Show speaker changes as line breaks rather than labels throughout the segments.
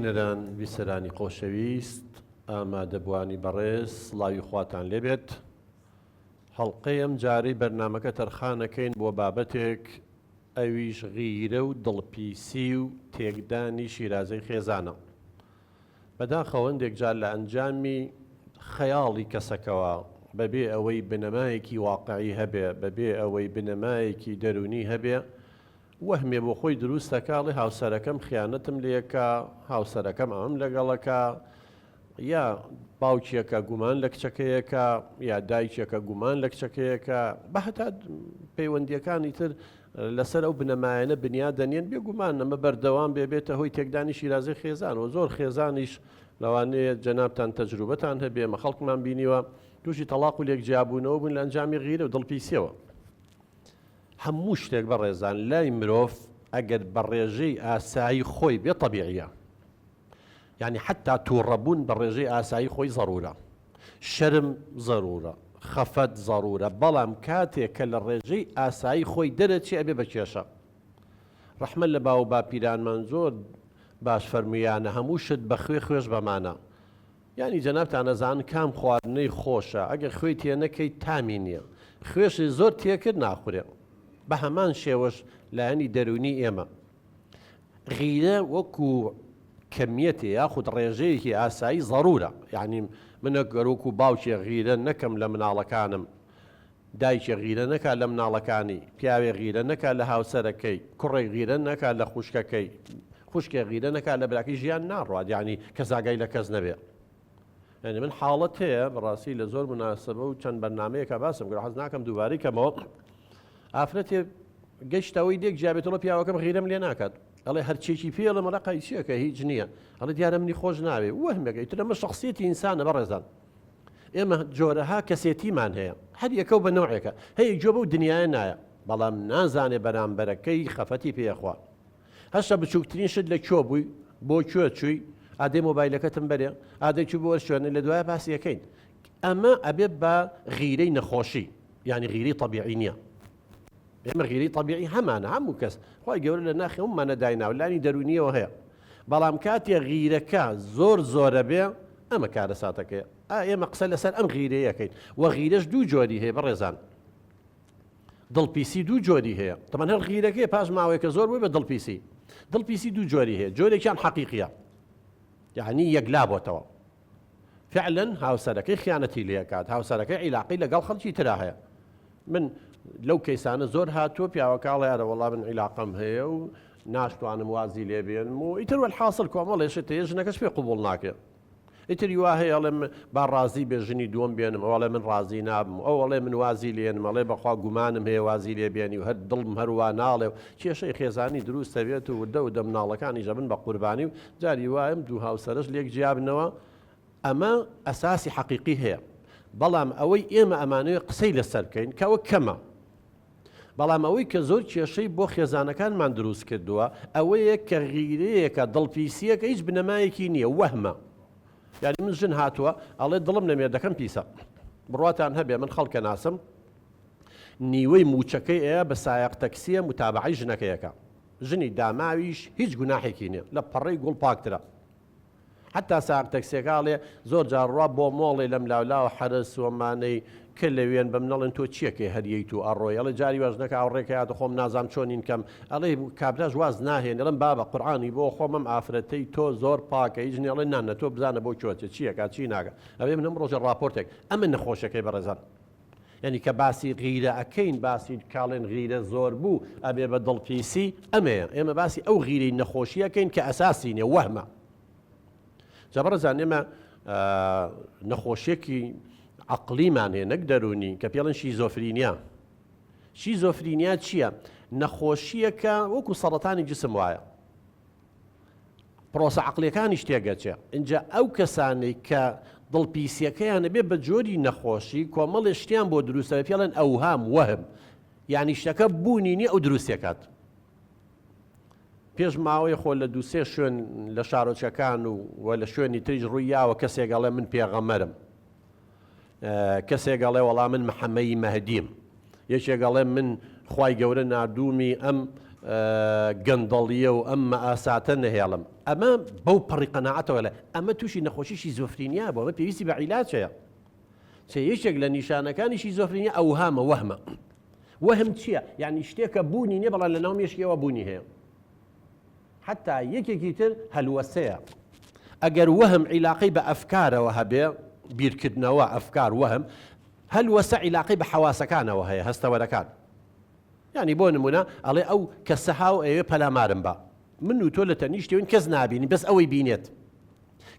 بینەران بیسەرانی خۆشەویست ئامادەبوانی بەڕێز سڵاوی خواتان لێبێت. هەڵقەی ئەم جارەی بەرنامەکە تەرخانەکەین بۆ بابەتێک ئەویش غیرە و دڵپیسی و تێکدانی شیرازەی خێزانە. بەداخەوە هەندێک جار لە ئەنجامی خەیاڵی کەسەکەوە بەبێ ئەوەی بنەمایەکی واقعی هەبێ، بەبێ ئەوەی بنەمایەکی دەرونی هەبێ، وەهمێ بۆ خۆی دروستەکاڵی هاوسەرەکەم خیانەتم لێکە، هاوسەرەکەم ئەمەم لەگەڵەکە، یا باوکیەکە گومان لە کچەکەیەکە، یا دایکێکە گومان لە کچەکەیەکە، بە هەتا پەیوەندیەکانی تر لەسەر ئەو بنەمایانە بنیا دەنێن بێگومان ئەمە بەردەوام بێبێتە هۆی تێکدانی شیرازەی خێزان و زۆر خێزانیش لەوانەیە جەنابتان تەجروبەتان هەبێ، مە خەڵکمان بینیوە تووشی تەلاق و لێکجیابوونەوە بوون لە ئەنجامی غیرە و دڵپیسیەوە. هەموو شتێک بەڕێزان لای مرۆڤ ئەگەر بە ڕێژەی ئاسایی خۆی بێ تەبیعیە، یعنی حتا تووڕەبوون بە ڕێژەی ئاسایی خۆی زەڕورە، شەرم زەڕورە، خەفەت زەڕورە، بەڵام کاتێک کە لە ڕێژەی ئاسایی خۆی دەرەچی ئەبێ بە کێشە. ڕەحمەت لە باو باپیرانمان زۆر باش فەرمویانە هەموو شت بە خوێش بەمانە، یعنی جەنابتان ئەزانن کام خواردنەی خۆشە، ئەگەر خوێی تێ نەکەی تامی نییە، خوێشی زۆر تێکرد ناخورێ. بە هەمان شێوەش لایەنی دەرونی ئێمە غیرە وەکو کەمیەتی یاخود ڕێژەیەکی ئاسایی زەڕورە، یعنی منە گەرۆک و باوکێ غیرە نەکەم لە مناڵەکانم، دایکێ غیرە نەکات لە مناڵەکانی، پیاوێ غیرە نەکات لە هاوسەرەکەی، کوڕێک غیرە نەکات لە خوشکەکەی، خوشکێ غیرە نەکات لە براکەی، ژیان ناڕوات، یعنی کەس ئاگای لە کەس نەبێ. یعنی من حاڵەت هەیە بەڕاستی لە زۆر مناسبە و چەند بەرنامەیەکە باسم کرد، حەز ناکەم دووبارەی کەمەوە، ئافرەتێ گەشتەوەی دێک جیابێتەوە پیاوەکەم غیرەم لێ ناکات، ئەڵێ هەرچێکی پێڵە مەڵە قایچیەکە هیچ نییە، ئەڵێ دیارە منی خۆش ناوێ، وەهمێکە ئیتر ئەمە شەخسیەتی ئینسانە بەڕێزان. ئێمە جۆرەها کەسێتیمان هەیە، هەر یەکە و بە نەوعێکە، هەیە جۆ بە و دنیاە نایە، بەڵام نازانێ بەرامبەرەکەی خەفەتی پێخوا. هەشتا بچووکترین شت لە کۆ بووی بۆ کوێ چووی، ئادەی مۆبایلەکەتم بەرێ، ئادەی چوو بۆ شوێنە لە دوایە باسی یەکەین. ئەمە ئەبێ بە غیرەی نەخۆشی، یعنی غیرەی طەبیعی نییە. ئێمە غیرەی طەبیعی هەمانە، هەموو کەس خۆی گەورە لە ناخی هەمومانە دایناوە لانی دەرونیەوە هەیە، بەڵام کاتێ غیرەکە زۆرە بێ ئەمە کارە ساتەکەیە. ئێمە قسە لەسەر ئەم غیرەیەکەین، وە غیرەش دوو جۆری هەیە بەڕێزان، دڵپیسی دوو جۆری هەیە. تەمان هەر غیرەکەی پاش ماوەیەکە زۆر بووی بە دڵپیسی. دڵپیسی دوو جۆری هەیە، جۆرێکیان حەقیقیە، یعنی یەکلا بۆتەوە، فعلا هاوسەرەکەی خیانەتی لێکات، هاوسەرەکەی عیلاقی لەگەڵ خەڵکی ترا هەیە. من لەو کەیسانە زۆر هاتووە پیاوەکاڵە یارە وەڵا من عیلاقەم هەیە و ناشتوانم وازی لێ بێنم و ئیتر وەلحاصل کۆمەڵێشت هەیە ژنەکەش پێ قبوڵ ناکرێت. ئیتر وا هەیە ئەڵێ با ڕازی بێ ژنی دووەم بێنم، ئەوڵێ من ڕازی نابم، ئەوڵێ من وازی لێنم، ئەڵێ بەخوا گومانم هەیە وازی لێ بێنی و هەر دڵم هەروە ناڵێ و کێشەی خێزانی دروستە بێت و وردە و دە مناڵەکانی ژەبن بە قوربانی و جاری وایم دوو هاوسەرش لێک جیابنەوە. ئەمە ئەساسی حەقیقی هەیە، بەڵام ئەوەی ئێمە ئەمانەوێ قسەی لەسەر بکەین کەوە کەمە، بەڵام ئەوەی کە زۆر کێشەی بۆ خێزانەکانمان دروست کردووە ئەوەیە کە غیرەیەکە دڵپیسیەکە هیچ بنەمایەکی نییە، وەهمە. یعنی من ژن هاتووە ئەڵێ دڵم لە مێردەکەم پیسە، بڕواتان هەبێ من خەڵکە ناسم نیوەی موچەکەی ئەیە بە سایق تەکسیە متابعی ژنەکەیەکە، ژنی داماویش هیچ گوناحێکی نییە، لە پەڕەی گوڵ پاکترە. حتا سایق تەکسیەکاڵێ زۆر جارڕوا بۆ مۆڵی لەم لاولاوە حرس وەمانەی کە لەوێن بەم نەڵێن تۆ چیەکەی هەریەیت و ئەڕۆی، ئەڵێ جاری واژنەکە ئاوڕێکەیاتە خۆم نازام چۆنین کەم، ئەڵێ کابراژ واز ناهێن، ئەڵێم بابە قورئانی بۆ خۆمم ئافرەتەی تۆ زۆر پاکە، هیچ ئەڵێ نانە تۆ بزانە بۆ چۆچە چیەکە چی ناکە، ئەوێ منم ڕۆژە ڕاپۆرتێک ئەمە نەخۆشەکەی بەڕێزان. یعنی کە باسی غیرە ئەکەین، باسی کاڵێن غیرە زۆر بوو ئەبێ بە دڵپیسی، ئەمەیە ئێمە باسی ئەو غیرەی نەخۆشیەکەین کە ئەساسی نیە، وەهمە. جابەڕێزان ئێمە نەخۆشیێکی عەقلیمان هەیە نەک دەرونی کە پێڵێن شیزۆفرینیا. شیزۆفرینیا چییە؟ نەخۆشیەکە وەکو سەرەتانی جسم وایە، پرۆسە عەقلیەکانیش تێگەچێ. اینجا ئەو کەسانەی کە دڵپیسیەکەیانە بێ بە جۆری نەخۆشی کۆمەڵێ شتیان بۆ دروستە پێڵێن ئەوهام، وەهم، یعنی شتەکە بوونی نییە ئەو دروستێکات. پێش ماوەی خۆ لە دووسێ شوێن لە شارۆچەکان و لە شوێنی تریش ڕوویاوە کەسێک ئەڵێ من پێغەمەرم، کەسێک ئەڵێ وەڵام من محەممەدی مەهدیم، یەکێک ئەڵێ من خوای گەورە نردوومی ئەم گەندەڵیە و ئەم مەئاساتە نەهێڵم. ئەمە بەو پەڕی قەناعەتەوە لە ئەمە تووشی نەخۆشی شیزۆفرینیا بۆ ئەمە پێویستی بە عیلاجەیە. یەکێک لە نیشانەکانی شیزۆفرینیا ئەوهامە وەهمە. وەهم چییە؟ یعنی شتێکە بوونی نییە بەڵام لە ناو مێشکیەوە بوونی هەیە. حتا یەکێکی تر هەلوەسەیە. ئەگەر وەهم عیلاقەی بە ئەفکارەوە هەبێ، بیرکردنەوە ئەفکار وەهم، هەلوەسە عیلاقەی بە حەواسەکانەوە هەیە، هەستەوەرەکان. یعنی بۆ نمونە ئەڵێ ئەو کە سەها و ئەوێ پەلامارم بە. من و تۆ لە تەنیشت شتێون کەس نابینی بەس ئەوەی بینێت.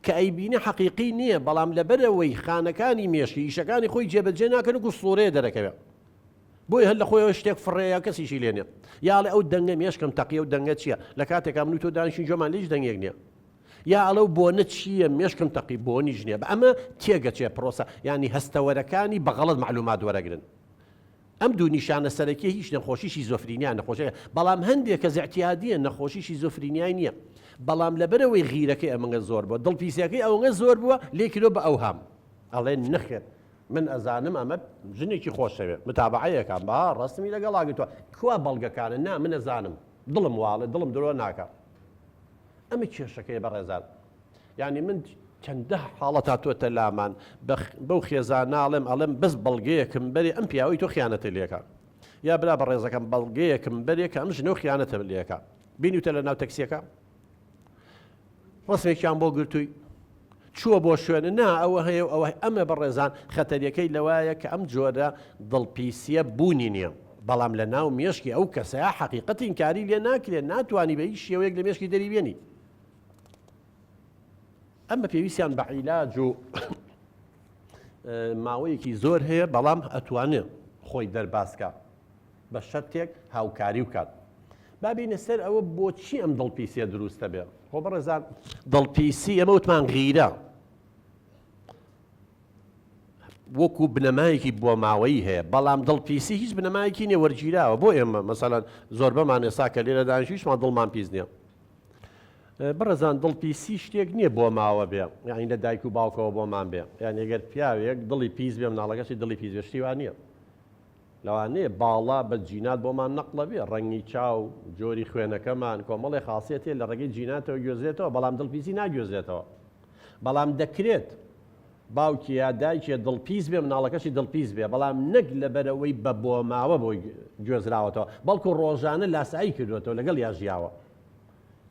کە ئەیبینی حەقیقی نییە بەڵام لەبەرەوەی خانەکانی مێشکی ئیشەکانی خۆی جێبەجێ ناکەن و سوورەیە دەرەکەوێت. بۆی هەر لە خۆیەوە شتێک فڕێیا کەسیشی لێنێ. یاڵێ ئەو دەنگە مێشکم تەقیە و دەنگە چییە؟ لە کاتێکا من و تۆ دانیشتین جۆمان لێش دەنگێک نییە. یا ئەڵەو بۆنە چییە؟ مێشکم تەقی بۆنیش نییە. بە ئەمە تێگەچێ پرۆسە، ینی هەستەوەرەکانی بەغەڵت معلومات وەرەگرن. ئەم دوو نیشانە سەرەکی هیچ نەخۆشی شیزۆفرینیا نەخۆشیە، بەڵام هەندێک کە زەعتیادیە نەخۆشی شیزۆفرینیای نییە. بەڵام لەبەرەوەی غیرەکەی ئەمەگە زۆر بووە، دڵپیسەکەی ئەوەنگە زۆر بووە لێکرۆ بە ئەوهام. ئەڵێ نەخێت من ئەزانم ئەمە ژنێکی خۆشەوێت، متابعەیەکان با ڕستمی لەگەڵاگرتووە کوا بەڵگەکانە نا من ئەزانم دڵم واڵێ دڵم درۆ ناکە. ئەمە کێشەکەی بەڕێزان. یعنی من چەندە حاڵەت هاتووەتە لامان بەو خێزان ناڵێم ئەڵێم بەس بەڵگەیەکم بەرێ ئەم پیاوەی تۆ خیانەتە لێکە. یا برا بە ڕێزەکەم بەڵگەیەکم بەرێ کە ئەم ژنەوە خیانەتە لێکە. بینیوتە لە ناو تەکسیەکە ڕستمێکیان بۆ گرتووی چووە بۆ شوێنە نا ئەوە هەیە و ئەوە ئەمە بەڕێزان خەتەریەکەی لەوایە کە ئەم جۆرە دڵپیسیە بوونی نییە. بەڵام لە ناو مێشکی ئەو کەسەیە حەقیقەتی ئینکاری لێ ناکرێت، ناتوانی بە هیچ شێوەیەک لە مێشکی دەریبێنی. ئەمە پێویستیان بە عیلاج و ماوەیەکی زۆر هەیە، بەڵام ئەتوانێت خۆی دەرباسکە بە شەرتێک هاوکاری وکات. بابینە سەر ئەوە بۆچی ئەم دڵپیسیە دروستە بێ. خۆ بەڕێزان دڵپیسی ئەمە وتمان غیرە وەکو بنەمایەکی بۆ ماوەیی هەیە، بەڵام دڵپیسی هیچ بنەمایەکی نییە وەرگیراوە. بۆ ئێمە مەسەڵەن زۆر بەمان ئێستا کە لێرە دانیشتمان دڵمان پیس نییە. بەڕێزان دڵپیسی شتێک نییە بۆ ماوە بێ، یعنی لە دایک و باوکەوە بۆمان بێ. یعنی ئەگەر پیاوێک دڵی پیس بێ مناڵەکەشی دڵی پیس بێ شتیوان نییە. لەوانەیە باڵا بە جینات بۆمان نەقڵە بێ، ڕەنگی چاو جۆری خوێنەکەمان کۆمەڵی خاصیەتێ لە ڕێگەی جیناتەوە گوێزرێتەوە، بەڵام دڵپیسی ناگوێزرێتەوە. بەڵام دەکرێت باوکی یا دایکێ دڵپیس بێ مناڵەکەشی دڵپیس بێ، بەڵام نەک لەبەرەوەی بە بۆ ماوە بۆی گوێزراوەتەوە، بەڵکو ڕۆژانە لاسایی کردوێتەوە لەگەڵ یا ژیاوە.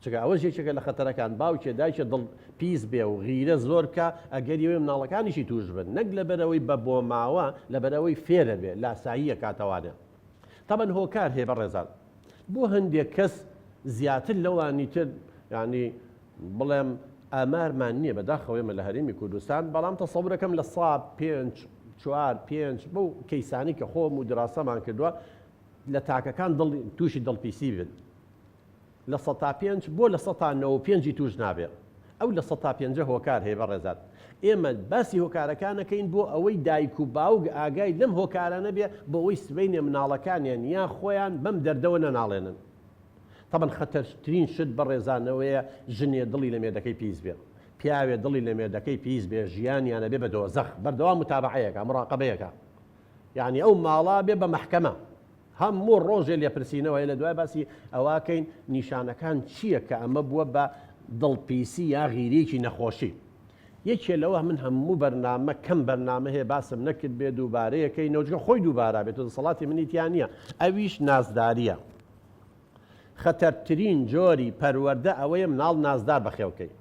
چکە ئەوە یەکێکە لە خەتەرەکان باوکێ دایکێ دڵپیس بێ و غیرە زۆر کە ئەگەریەوەی مناڵەکانیشی توش بن، نەک لەبەرەوەی بە بۆ ماوە لەبەرەوەی فێرە بێ لاساییە کاتەوانێ. تەمەن هۆکار هەیە بەڕێزان بۆ هەندێک کەس زیاتر لەوانی تر، ینی بڵێم ئامارمان نییە بەداخەوەیمە لە هەرێمی کوردستان، بەڵام تەسەورەکەم لە ساڵ 5 4 5 بەو کەیسانی کە خۆم و دراسەمان کردووە لە تاکەکان تووشی دڵپیسی بن. لە 105 بۆ لە 195 توش نابێ. ئەو لە 105 هۆکار هەیە بەڕێزان. ئێمە باسی هۆکارەکانەکەین بۆ ئەوەی دایک و باوک ئاگای لەم هۆکارانە بێ بۆ ئەوەی سبەینێ مناڵەکانیان یا خۆیان بەم دەردەوە نەناڵێنن. طبعا خەتەرترین شت بەڕێزانەوەیە ژنێ دڵی لە مێردەکەی پیس بێ، پیاوێ دڵی لە مێردەکەی پیس بێ، ژیانیانە بێ بە دۆزەخ، بەردەوام متابعەیەکە مڕاقەبەیەکە. یعنی ئەو ماڵا بێ بە مەحکەمە، هەموو ڕۆژێ لێپرسینەوەی لە دوای باسی ئەواکەین نیشانەکان چییە کە ئەمە بووە بە دڵپیسی یا غیرێکی نەخۆشی. یەکێ لەوە من هەموو بەرنامە کەم بەرنامە هەیە باسم نەکرد بێ دووبارەیەکەی نەوجگە خۆی دووبارە بێت و دەسەڵاتی منیتیان نییە. ئەویش نازداریە. خەتەرترین جۆری پەروەردە ئەوەیە مناڵ نازدار بەخێوکەی.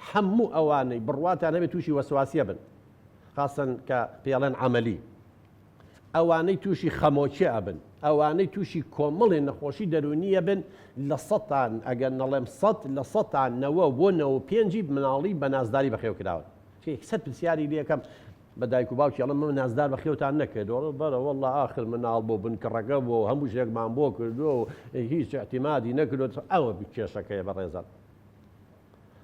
هەموو ئەوانەی بڕواتان هەبێت تووشی وەسواسیە بن، خاصن کە پێڵێن عەمەلی، ئەوانەی تووشی خەمۆچیە ئەبن، ئەوانەی تووشی کۆمەڵێ نەخۆشی دەرونیە بن لە سەدان ئەگەر نەڵێم 100 لە 100 بۆ 95 مناڵی بە نازداری بەخێوکراون. سەد پرسیاری لێکەم بە دایک و باوکی ئەڵێم من نازدار بەخێوتان نەکردەوە، بەرە وەڵڵا ئاخر مناڵ بۆ بنکڕەکە بۆ هەموو شتێکمان بۆ کردووە و هیچ احتیمادی نەکردوێت. ئەوە کێشەکەیە بەڕێزان.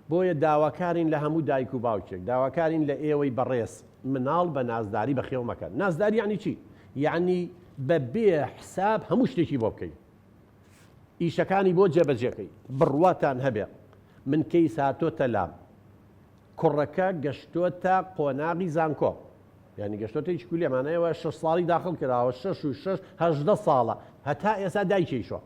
بۆیە داواکارین لە هەموو دایک و باوکێک، داواکارین لە ئێوەی بەڕێز مناڵ بە نازداری بەخێو مەکەن. نازداری یعنی چی؟ یعنی بە بێ حساب هەموو شتێکی بۆ بکەیت، ئیشەکانی بۆ جێبەجێکەی، بڕواتان هەبێ من کەیس هاتۆتە لام، کوڕەکە گەشتۆتە قۆناغی زانکۆ، یعنی گەشتۆتە هیچ لێمانەیەوە 6 ساڵی داخل کراوە، 6 و 6 18 ساڵە، هەتا ئێستا دایکیشوە.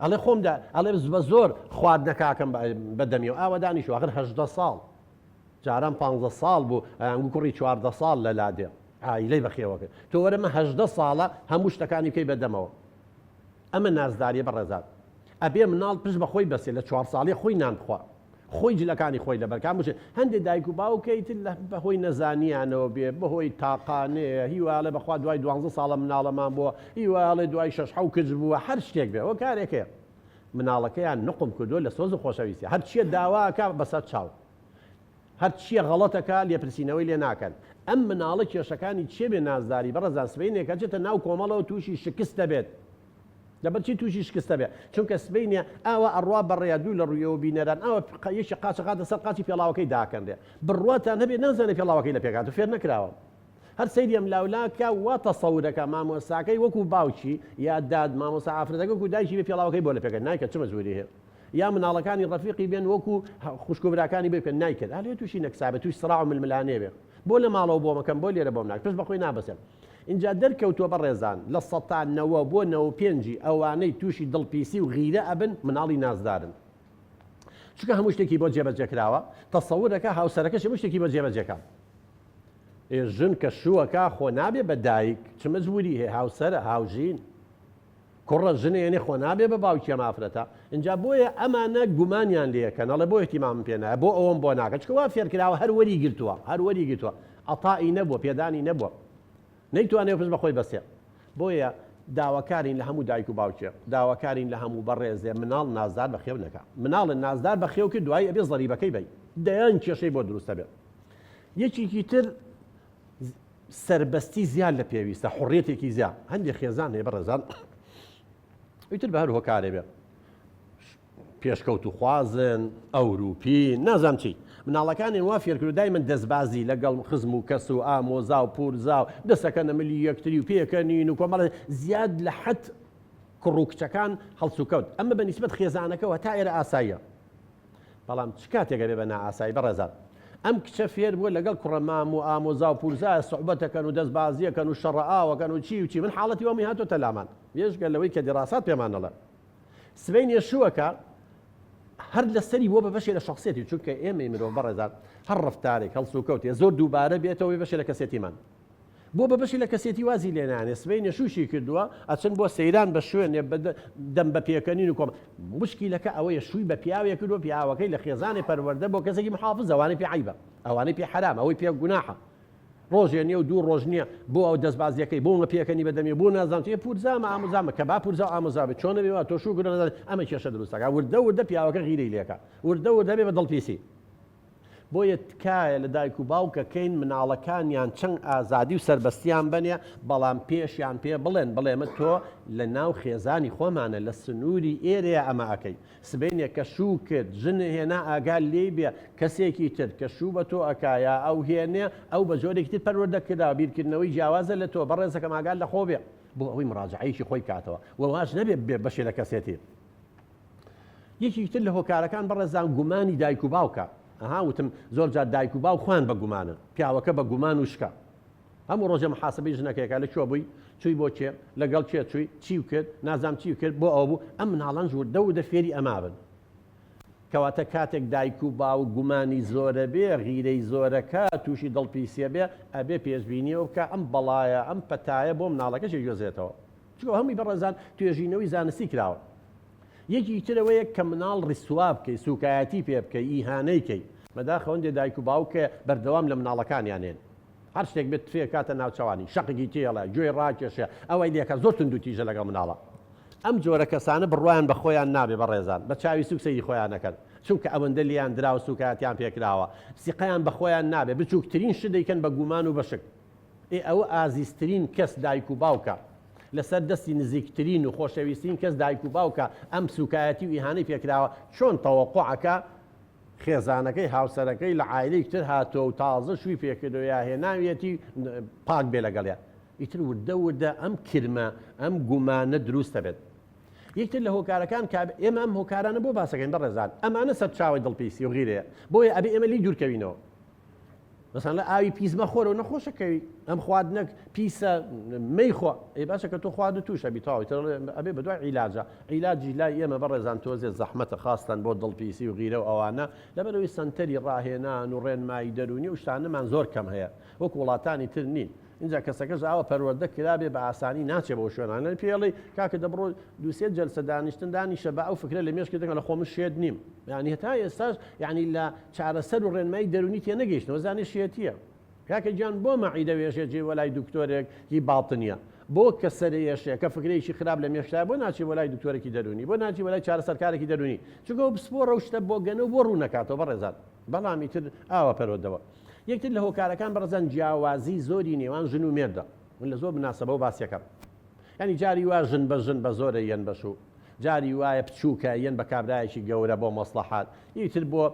ئەڵێ خۆمدا ئەڵێ بە زۆر خواردنەکەکەم بەدەمیەوە ئاوەدانی شو ئەخر 18 ساڵ جاران 15 ساڵ بوو ئەنگو کوڕی 14 ساڵ لە لادێ ئایلەی بەخێوەکە تۆ وەرەمە 18 ساڵە هەموو شتەکانی بکەی بەدەمەوە ئەمە نازداریە بەڕێزات ئەبێ مناڵ پشت بە خۆی بەسێ لە 4 ساڵی خۆی نان بخوا خۆی جلەکانی خۆی لەبەرکان بژێ هەندێک دایک و باوکەیتر بەهۆی نەزانیانەوە بێ بەهۆی تاقانەیە هیواڵێ بەخوا دوای 12 ساڵە مناڵەمان بووە هیواڵێ دوای 6 کچ بووە هەر شتێک بێ ئەوە کارێکەیە مناڵەکەیان نقم کردو لە سۆز و خۆشەویستی هەر چیە داواکە بەسەر چاو هەر چیە غەڵەتەکە لێپرسینەوەی لێ ناکەن ئەم مناڵە کێشەکانی چێ بێ نازداری بەڕێزان سبەینێکە چێتە ناو کۆمەڵەوە تووشی شکست دەبێت لەبەرچی تووشی شکستە بێ چونکە سبەینێ ئاوە ئەڕوا بەڕێیا دوو لە ڕوویەوە بینەران ئەوە یەکی قاچەقاتە سەر قاچی پێڵاوەکەی داکەندێ بڕواتان هەبێت نازانێت پێڵاوەکەی لە پێکات و فێر نەکراوە هەر سەیری ئەم لاولاکە وا تەسەورەکە مامۆستاکەی وەکو باوکی یا داد مامۆستا ئافرەتەکە وەکو دایکی بێ پێڵاوەکەی بۆ لە پێکەت نایکە چ مەجبوری هەیە یا مناڵەکانی ڕەفیقی بێن وەکو خوشکۆبراکانی بکەن نایکرد هەلێ تووشی نەکسابێت تووش سڕاو ململانێ بێ بۆ لە ماڵەوە بۆ مەکەم بۆ لێرە بۆم ناک پشت بەخۆی نابەسێن اینجا دەرکەوتووە بەڕێزان لە ١٠ بۆ 95 ئەوانەی تووشی دڵپیسی و غیرە ئەبن مناڵی نازدارن چونکە هەموو شتێکی بۆ جێبەجێکراوە تەسەورەکە هاوسەرەکەش هەموو شتێکی بۆ جێبەجێکە ژن کە شووەکە خۆ نابێ بە دایک چ مەجبوری هەیە هاوسەرە هاوژین کوڕە ژنێنێ خۆ نابێ بە باوکی مافرەتە اینجا بۆیە ئەمانە گومانیان لێەکەن ئەڵێ بۆ احتیمام پێنایە بۆ ئەوەم بۆ ناکە چکەوا فێرکراوە هەر وەری گرتووە هەر وەری گرتووە ئەتائی نەبووە پێدانی نەبووە نەیتوانێ پشت بەخۆی بەسێ بۆیە داواکارین لە هەموو دایک و باوکێ داواکارین لە هەموو بەڕێزێ مناڵ نازدار بە خێو نەکە مناڵن نازدار بە خێو کرد دوای ئەبێ زەریبەکەی بی دەیان کێشەی بۆ دروستە بێت یەکێکی تر سربەستی زیاد لە پێویستە حڕێتێکی زیاد هەندێک خێزان هەیە بەڕێزان ئیتر بە هەر هۆکارێ بێ پێشکەوت و خوازن ئەوروپی نازام چی مناڵەکانی وا فێرکرد دای من دەستبازی لەگەڵ خزم و کەس و ئامۆزا و پورزا و دەسەکەنە ملی یەکتری و پێکەنین و کۆمەڵە زیاد لە حەت کوڕ و کچەکان هەڵس و کەوت ئەمە بە نیسبەت خێزانەکەەوە تا ئێرە ئاساییە بەڵام چ کاتێکە بێ بە نائاسایی بەڕێزان ئەم کچە فێر بووە لەگەڵ کوڕەمام و ئامۆزا و پورزا سوحبەتەکەن و دەستبازیەکەن و شەڕەئاوەکەن و چی و چی من حاڵەتی وەمی هاتۆتە لامان بێژگە لەوەی کە دیڕاسات پێمانەڵە سبەینێ شووەکە هەر لەسەری بۆ بە بەشێ لە شخصێتی چونکە ئێمەی مرۆڤ بەڕێزان هەر ڕفتارێک هەڵس و کەوتێ زۆر دووبارە بێتەوەی بەشێ لە کەسێتیمان بۆ بە بەشی لە کەسێتی وازی لێنانێ سبەینێ شوشی کردووە ئەچن بۆ سەیران بە شوێنێ دەم بە پێکەنین و کۆم مشکیلەکە ئەوەیە شووی بە پیاوێک کردووە پیاوەکەی لە خێزانی پەروەردە بۆ کەسێکی محافظ ئەوانەی پێ عیبە ئەوانەی پێ حرام ئەوەی پێ گوناحە ڕۆژێ نیە و دوو ڕۆژ نییە بۆ ئەو دەستبازیەکەی بۆ لە پێکەنی بەدەمی بۆ نازانێت پورزامە ئامۆزامە کە با پورزا و ئامۆزابێت چۆن نەبێەوە تۆ شوو گرە ئەمە کێشە دروستەکە وردە وردە پیاوەکە غیرەی لێکە وردە وردە بێ بە دڵپیسی بۆیە تکایە لە دایک و باوکەکەین مناڵەکانیان چەند ئازادی و سربەستیان بنێ بەڵام پێشیان پێ بڵێن بڵێمە تۆ لە ناو خێزانی خۆمانە لە سنووری ئێرەیە ئەمە ئەەکەی سبەینێ کە شوو کرد ژنە هێنا ئاگال لێ بێ کەسێکی تر کە شوو بە تۆ ئەکایە ئەو هێنێ ئەو بە جۆرێکی تر پەروەردەکرا بیرکردنەوەی جیاوازە لە تۆ بەڕێزەکەم ئاگال لە خۆ بێ بۆ ئەوەی مڕاجعەیەکی خۆی کاتەوە وەواش نەبێ بێ بەشێ لە کەسێتی یەکی تر لە هۆکارەکان بەڕێزان گومانی دایک و باوکە وتم زۆر جار دایک و باو خوان بە گومانە پیاوەکە بە گومان و شکا هەموو ڕۆژە محاسبەی ژنەکەیەکە لە کوێ بووی چووی بۆ چێ لەگەڵ چێ چووی چی کرد نازام چی کرد بۆ ئەو بوو ئەم مناڵان ژوردە و دە فێری ئەما بن کەواتە کاتێک دایک و باو گومانی زۆرە بێ غیرەی زۆرەکە تووشی دڵپیسیە بێ ئەبێ پێشبینیەوە بکە ئەم بەڵایە ئەم پەتایە بۆ مناڵەکەشی گوێزێتەوە چکە هەمووی بەڕێزان توێژینەوەی زانستی کراوە یەکی ترەوەیە کە مناڵ ڕیسوا بکەی سوکایەتی پێ بکەی ئیهانەیکەی مەداخەوەندێ دایک و باوکە بەردەوام لە مناڵەکانیانێن هەر شتێک بێت فێ کاتە ناوچەوانی شەقێکی تێڵە گوێی ڕاکێشە ئەوەی لێکە زۆر تونند و تیژە لەگەڵ مناڵە ئەم جۆرە کەسانە بڕوایان بە خۆیان نابێ بەڕێزان بە چاوی سوکسەی خۆیانەکەن چونکە ئەوەندە لیان درا و سوکاتیان پێکراوە سیقەیان بە خۆیان نابێ بچووکترین شت دەیکەن بە گومان و بەشک ئەوە ئازیزترین کەس دایک و باوکە لەسەر دەستی نزیکترین و خۆشەویستترین کەس دایک و باوکە ئەم سوکایەتی و ئیهانەی پێکراوە چۆن تەوەقوعەکە خێزانەکەی هاوسەرەکەی لە عایلەی تر هاتۆ و تازە شووی پێکردەوە یا هێناویەتی پاک بێ لەگەڵیان ئیتر وردە وردە ئەم کرمە ئەم گومانە دروستە بێت یەکتر لە هۆکارەکان ئێمە ئەم هۆکارانە بۆ باسەکەین بەڕێزان ئەمانە سەر چاوی دڵپیسی و غیرەیە بۆیە ئەبێ ئێمە لی دوورکەوینەوە مثلا لە ئاوی پیسمە خۆرەوە نەخۆشەکەوی ئەم خواردنەک پیسە مەیخوا ئێ باشە کە تۆ خوارد و تووشە بیتاوی ئەبێ بەدوای عیلاجە عیلاجی لای ئێمە بەڕێزان تۆزێ زەحمەتە خاستن بۆ دڵپیسی و غیرە و ئەوانە لەبەرەوەی سنتەری ڕاهێنان و ڕێنمایی دەرونی و شتانەمان زۆر کەم هەیە وەک وڵاتانی تر نین اینجا کەسەکەش ئاوە پەروەردە کرابێ بە ئاسانی ناچێ بۆ شوێنانە پێڵی کاکە دەبڕۆ دووسێ جەلسە دانیشتن دانیشە بە ئەو فکرە لە مێشکی دەکەن لە خۆمە شێت نیم یعنی هەتا ئێستاش یعنی لە چارەسەر و ڕێنمایی دەرونی تێ نەگەیشتنەوە زانێ شێتیە کاکە گیان بۆ مەعیدە وێژێکی وەلای دکتۆرێک هی باڵتنیە بۆ کە سەرێشێ کە فکرێکی خراپ لە مێشتا بۆ ناچی وەلای دکتۆرێکی دەرونی بۆ ناچی وەلای چارەسەرکارێکی دەرونی چونکە بسپۆ ڕەوشتە بۆ گەنە و بۆ ڕوو نەکاتەوە بەڕێزان بەڵامی تر ئاوە پەرۆدەوە یەکتر لە هۆکارەکان بەڕزان جیاوازی زۆری نێوان ژن و مێردە من لە زۆر بناسەبە و باسیەکەم ینی جاری وا ژن بە ژن بە زۆرە یەن بەشوو جاری وایە بچووکە یەن بە کابرایەکی گەورە بۆ مەسلحات یتر بۆ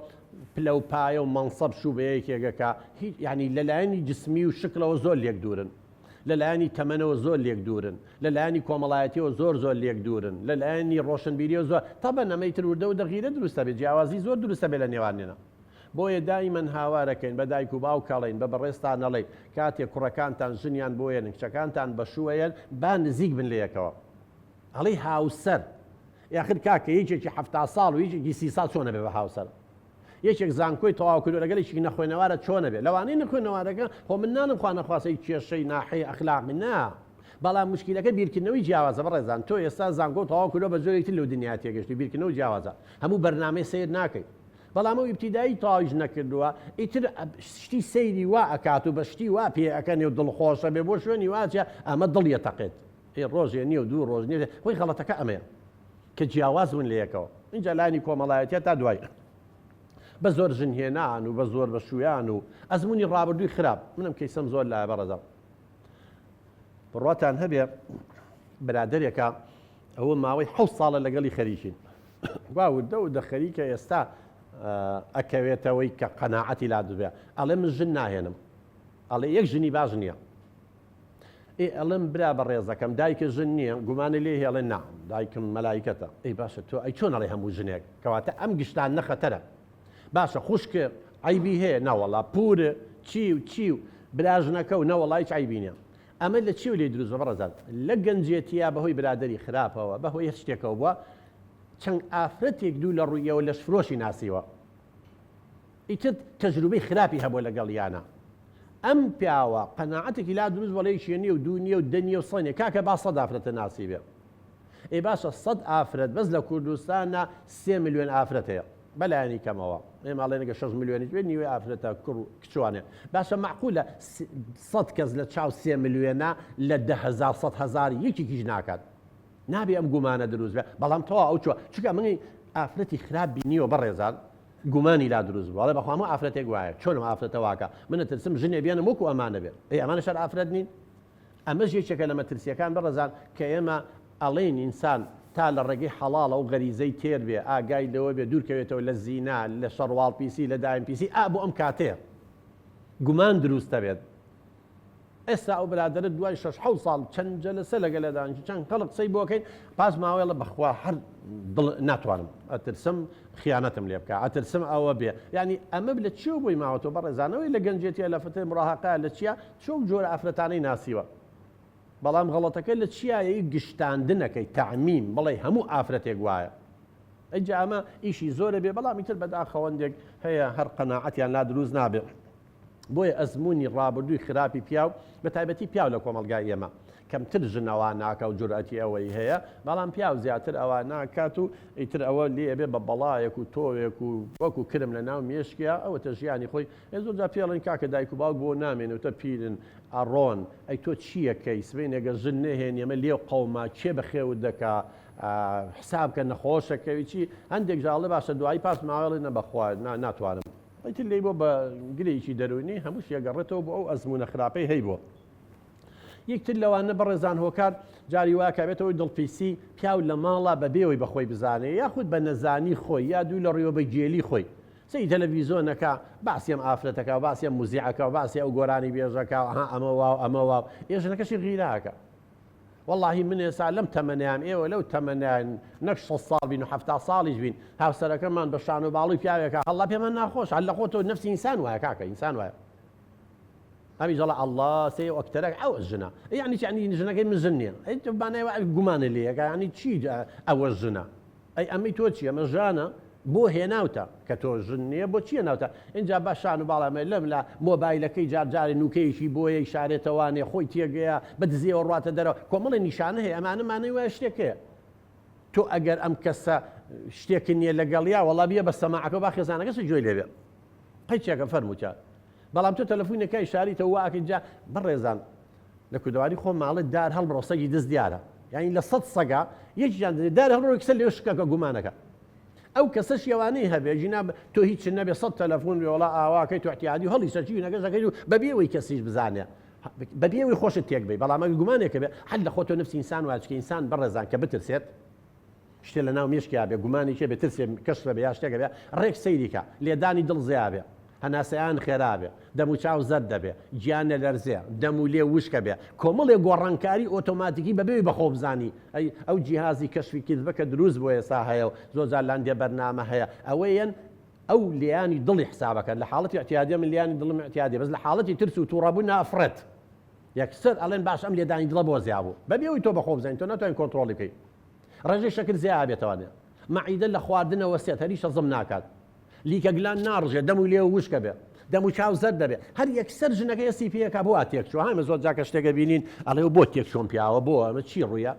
پلە و پایە و مەنسەب شوو بە یەکێگەکە ینی لەلایەنی جسمی و شکلەوە زۆر لێک دوورن لەلایەنی تەمەنەوە زۆر لێک دوورن لەلایەنی کۆمەڵایەتیەوە زۆر لێک دوورن لەلایەنی ڕۆشنبیریەوە زۆر تەبە نەمەیتر وردە و دەغیرە دروستە بێت جیاوازی زۆر دروستە بێت لە نێوانێنە بۆیە دایمەن هاوارەکەین بە دایک و باوکەڵین بە بەڕێستان نەڵێ کاتێک کوڕەکانتان ژنیان بۆیەن کچەکانتان بەشوەیەن با نزیک بن لە یەکەوە ئەڵێ هاوسەر یاخر کاکە یەکێکی 70 ساڵ و یەکێکی 30 ساڵ چۆنە بێ بە هاوسەر یەکێک زانکۆی تەواو کردو لەگەڵێکی نەخوێنەوارە چۆنە بێ لەوانەی نەخوێنەوارەکە خۆ من نانم خوا نەخواسەی کێشەی ناحەی ئەخلاقی نا بەڵام مشکلەکە بیرکردنەوەی جیاوازە بەڕێزان تۆ ئێستا زانکۆ تەواو کردو بە زۆرێکی لەو دنیا تێگەشتی بیرکردنەوە جیاوازە هەموو بەرنامەی سیر ناکەیت بەڵام ئەو ئیبتیدایی تاواویش نەکردووە ئیتر شتی سەیری وا ئەکات و بە شتی وا پێ ئەەکەنێ و دڵخۆشە بێ بۆ شوێنی واچە ئەمە دڵیە تەقێت ڕۆژێ نییە و دوو ڕۆژ نیە خۆی خەڵەتەکە ئەمەیە کە جیاواز ون لە یەکەوە اینجا لانی کۆمەڵایەتیە تا دوای بە زۆر ژنهێنان و بە زۆر بە شویان و ئەزمموی ڕابردووی خراپ منم کەیسم زۆر لای بەڕەزە بڕاتان هەبێ برادێکە ئەوە ماوەی 7 ساڵە لەگەڵی خەریکین واودە و دە خەریکە ئێستا ئەکەوێتەوەی کە قەناعەتی لا دەبێ ئەڵێ من ژن ناهێنم ئەڵێ یەک ژنی باش نییە ئەڵم برا بە ڕێزەکەم دایکە ژن نییە گومانە لێ هێڵێ نا دایکم مەلایکەتە ئەی باشە تۆ ئەی چۆن ئەڵێ هەموو ژنێک کەواتە ئەم گشتان نەخەتەرە باشە خوشکە عیبی هەیە ناوەڵا پورە چی و براژنەکە و نەوەڵای هیچ عیبی نییە ئەمە لە چی و لێ دروست بەڕێزان لە گەنجێتیە بەهۆی برادەری خراپەوە بەهۆی هیچ شتێکەوە بووە چەند ئافرەتێک دوو لە ڕوویەوە لەش فرۆشی ناسیوە ئیتر تەجروبەی خراپی هەبووە لەگەڵ یانە ئەم پیاوە قەناعەتێکی لا دروست وەڵی شوێنی و دوونیە و دەنیە و سەنێ کاکە با 100 ئافرەتە ناسی بێ ئێ باشە 100 ئافرەت بەس لە کوردستانە 3 ملیۆن ئافرەت هەیە بەلایانی کەمەوە ئێمەڵێ نەگە 6 ملیۆنی بێ نیوەی ئافرەتە کوڕ و کچوانێ باشە معقولە 100 کەس لە چاو 3 ملیۆنە لە 10,000 100,000 یەکێکیش ناکات نابێ ئەم گومانە دروست بێ بەڵام تەوا ئەو چوە چونکە منی ئافرەتی خراپ بینیوە بەڕێزان گومانی لا دروست بووە بەخوا هەموو ئافرەتێک وایە چۆنم ئافرەتە واکە منە ترسم ژنێ بێنم وەکو ئەمانە بێت ئەمانە شەر ئافرەت نین ئەمەش یەکێکە لە مەترسیەکان بەڕێزان کە ئێمە ئەڵێن ئینسان تا لە ڕێگەی حەڵاڵە و غەریزەی تێر بێ ئاگای لەوە بێ دوورکەوێتەوە لە زینا لە شەڕواڵ پیسی لە دایم پیسی بۆ ئەم کاتەیە گومان دروستە بێت ئێستا ئەو برادرت دوای 6 ساڵ چەند جەلسە لەگەڵ لەدانیشت چەند خەڵق قسەی بۆ بکەین پاس ماوەیە بەخوا هەر ناتوانم ئەترسم خیانەتم لێ بکە ئەترسم ئەوە بێ یعنی ئەمە لە چی بووی ماوەتەوە بەڕێزانەوەی لە گەنجێتیە لە فتەی مڕاهەقە لە چیە چۆ جۆرە ئافرەتانەی ناسیوە بەڵام غەڵەتەکە لە چیایە گشتاندنەکەی تەعمیم بڵێ هەموو ئافرەتێک وایە ئەیجا ئەمە ئیشی زۆرە بێ بەڵام ئیتر بەداخەوەندێک هەیە هەر قەناعەتیان لا دروست نابێت بۆیە ئەزمموی ڕابردووی خراپی پیاو بە تایبەتی پیاو لە کۆمەلگای ئێمە کەمتر ژنەوە ناکە و جورئەتی ئەوەی هەیە بەڵام پیاو زیاتر ئەوە ناکات و ئیتر ئەوە لێ بێ بە بەڵایەک و تۆوێک و وەکو کرم لە ناو مێشکە ئەوە تە ژیانی خۆی زۆرجا پێڵێن کاکە دایک و باوک بۆ نامێنێتە پیرن ئەڕۆن ئەی تۆ چیەکەی سبەی نەگە ژن نەهێن ئێمە لێ قەوما چێ بەخێوت دەکا حسابکە نەخۆشەکەوی چی هەندێک ژاڵە باشە دوایی پاس ماوەڵی نەبەخوا ناتوانم ئیتر لێ بۆ بە گرێکی دەرونی هەمووش یەگەڕێتەوە بۆ ئەو ئەزمونە خراپەی هەی بۆ یەکتر لەوانە بەڕێزان هۆکار جاری واکە بێتەوەی دڵپیسی پیاو لە ماڵە بەبێەوەی بەخۆی بزانێ یاخود بە نەزانی خۆی یا دوو لە ڕێوە بە گێلی خۆی سی تەلەڤیزۆنەکە باسیەم ئافرەتەکە و باسیەم موزیعەکە و باسی ئەو گۆرانی بێژەکە ئەمە واو ئەمە واو ێژنەکەشی غیراکە واللهی من ێسا لەم تەمەنیان ئێوە لەو تەمەنیان نەک 6 ساڵ بین و 70 ساڵیش بین هاوسەرەکەمان بە شان و باڵوی پیاوێکە هەڵا پێمە ناخۆش هەل لە خۆتەوە نەفسی ئینسان وایە کاکە ئینسان وایە ئەمی جەڵە ئەڵڵا سێ ئۆکتەرەك ئەوە ژنە یعنی ژنەکەی من ژن نییە بانەوە گومانە لێەکە ینی چی ئەوە ژنە ئەی ئەمەی تۆ چی ئەمە ژانە بۆ هێناوتە کە تۆ ژن نییە بۆ چیە ناوتە اینجا بە شان و باڵامە لەم لە مۆبایلەکەی جارجاری نوکەیەکی بۆیە شارێتەوانێ خۆی تێگەیە بە دزیەوە ڕاتە دەرەوە کۆمەڵی نیشانە هەیە ئەمانەمانەی وایە شتێکەیە تۆ ئەگەر ئەم کەسە شتێکی نییە لەگەڵیا وەڵا بێ بە سەماعەکە با خێزانەکەس گوێی لێبێ قەیچێکە فەرمووتە بەڵام تۆ تەلەفۆنەکەی شاریتە واکەجا بڕێزان لە کوردەواری خۆ ماڵت دار هەڵبڕۆ سەگی دەست دیارە یعنی لە 100 سەگا یەکیان دار هەڵبڕۆ کەسە لێ شکەکە گومانەکە ئەو کەسە شێوانەی هەبێ ژینا تۆ هیچ نەبێ 100 تەلەفۆن وڵا ئاواکەی تو احتیاجی و هەڵی سەرچی نەکەشەکەی و بەبێەوەی کەسیش بزانێ بەبێەوەی خۆشت تێک بێ بەڵام گومانێکە بێ حل لە خۆتۆ نفسی ئینسان واچکە ئینسان بڕێزان کە بترسێت شتێ لە ناو مێشکیا بێ گومانێکێ بێ ترسێ کەس بێ یا شتێکە بێ ڕێک سەیریکە لێدانی دڵ زیا بێ هەناسەیان خێرابێ دەم و چاو زەر دەبێ گیانە لەرزێ دەم و لێ وشکە بێ کۆمەڵێ گۆڕانکاری ئۆتۆماتیکی بەبێ بەخۆ بزانی ئەو جیهازی کەشفی کردبەکە دروست بۆ ئێستا هەیە و زۆرجار لاندێ بەرنامە هەیە ئەوەیەن ئەو لیانی دڵی حسابەکە لە حاڵەتی احتیاجیە من لیانی دڵم احتیاجی بەس لە حاڵەتی ترس و تووڕەبوون نافرەت یەکسەر ئەڵێن باش ئەم لێدانی دڵە بۆ زیا بوو بەبێەوەی تۆ بەخۆ بزانین تۆ ناتوانین کۆنتڕۆڵی بکەیت ڕێژەی شەکر زیا بێتەوانێ مەعیدە لە خواردنەوە سێت هەریش هەزم ناکات لیکە گلان ناڕژێ دەم و لێ وشکە بێ دەم و چاو زەر دەبێت هەر یەکسەر ژنەکە هەستی پێەکە بۆ تێکچوە هەمە زۆر جاکە شتێکە بینین ئەڵێ بۆ تێکچۆن پیاوە بۆ ئەمە چی ڕوویە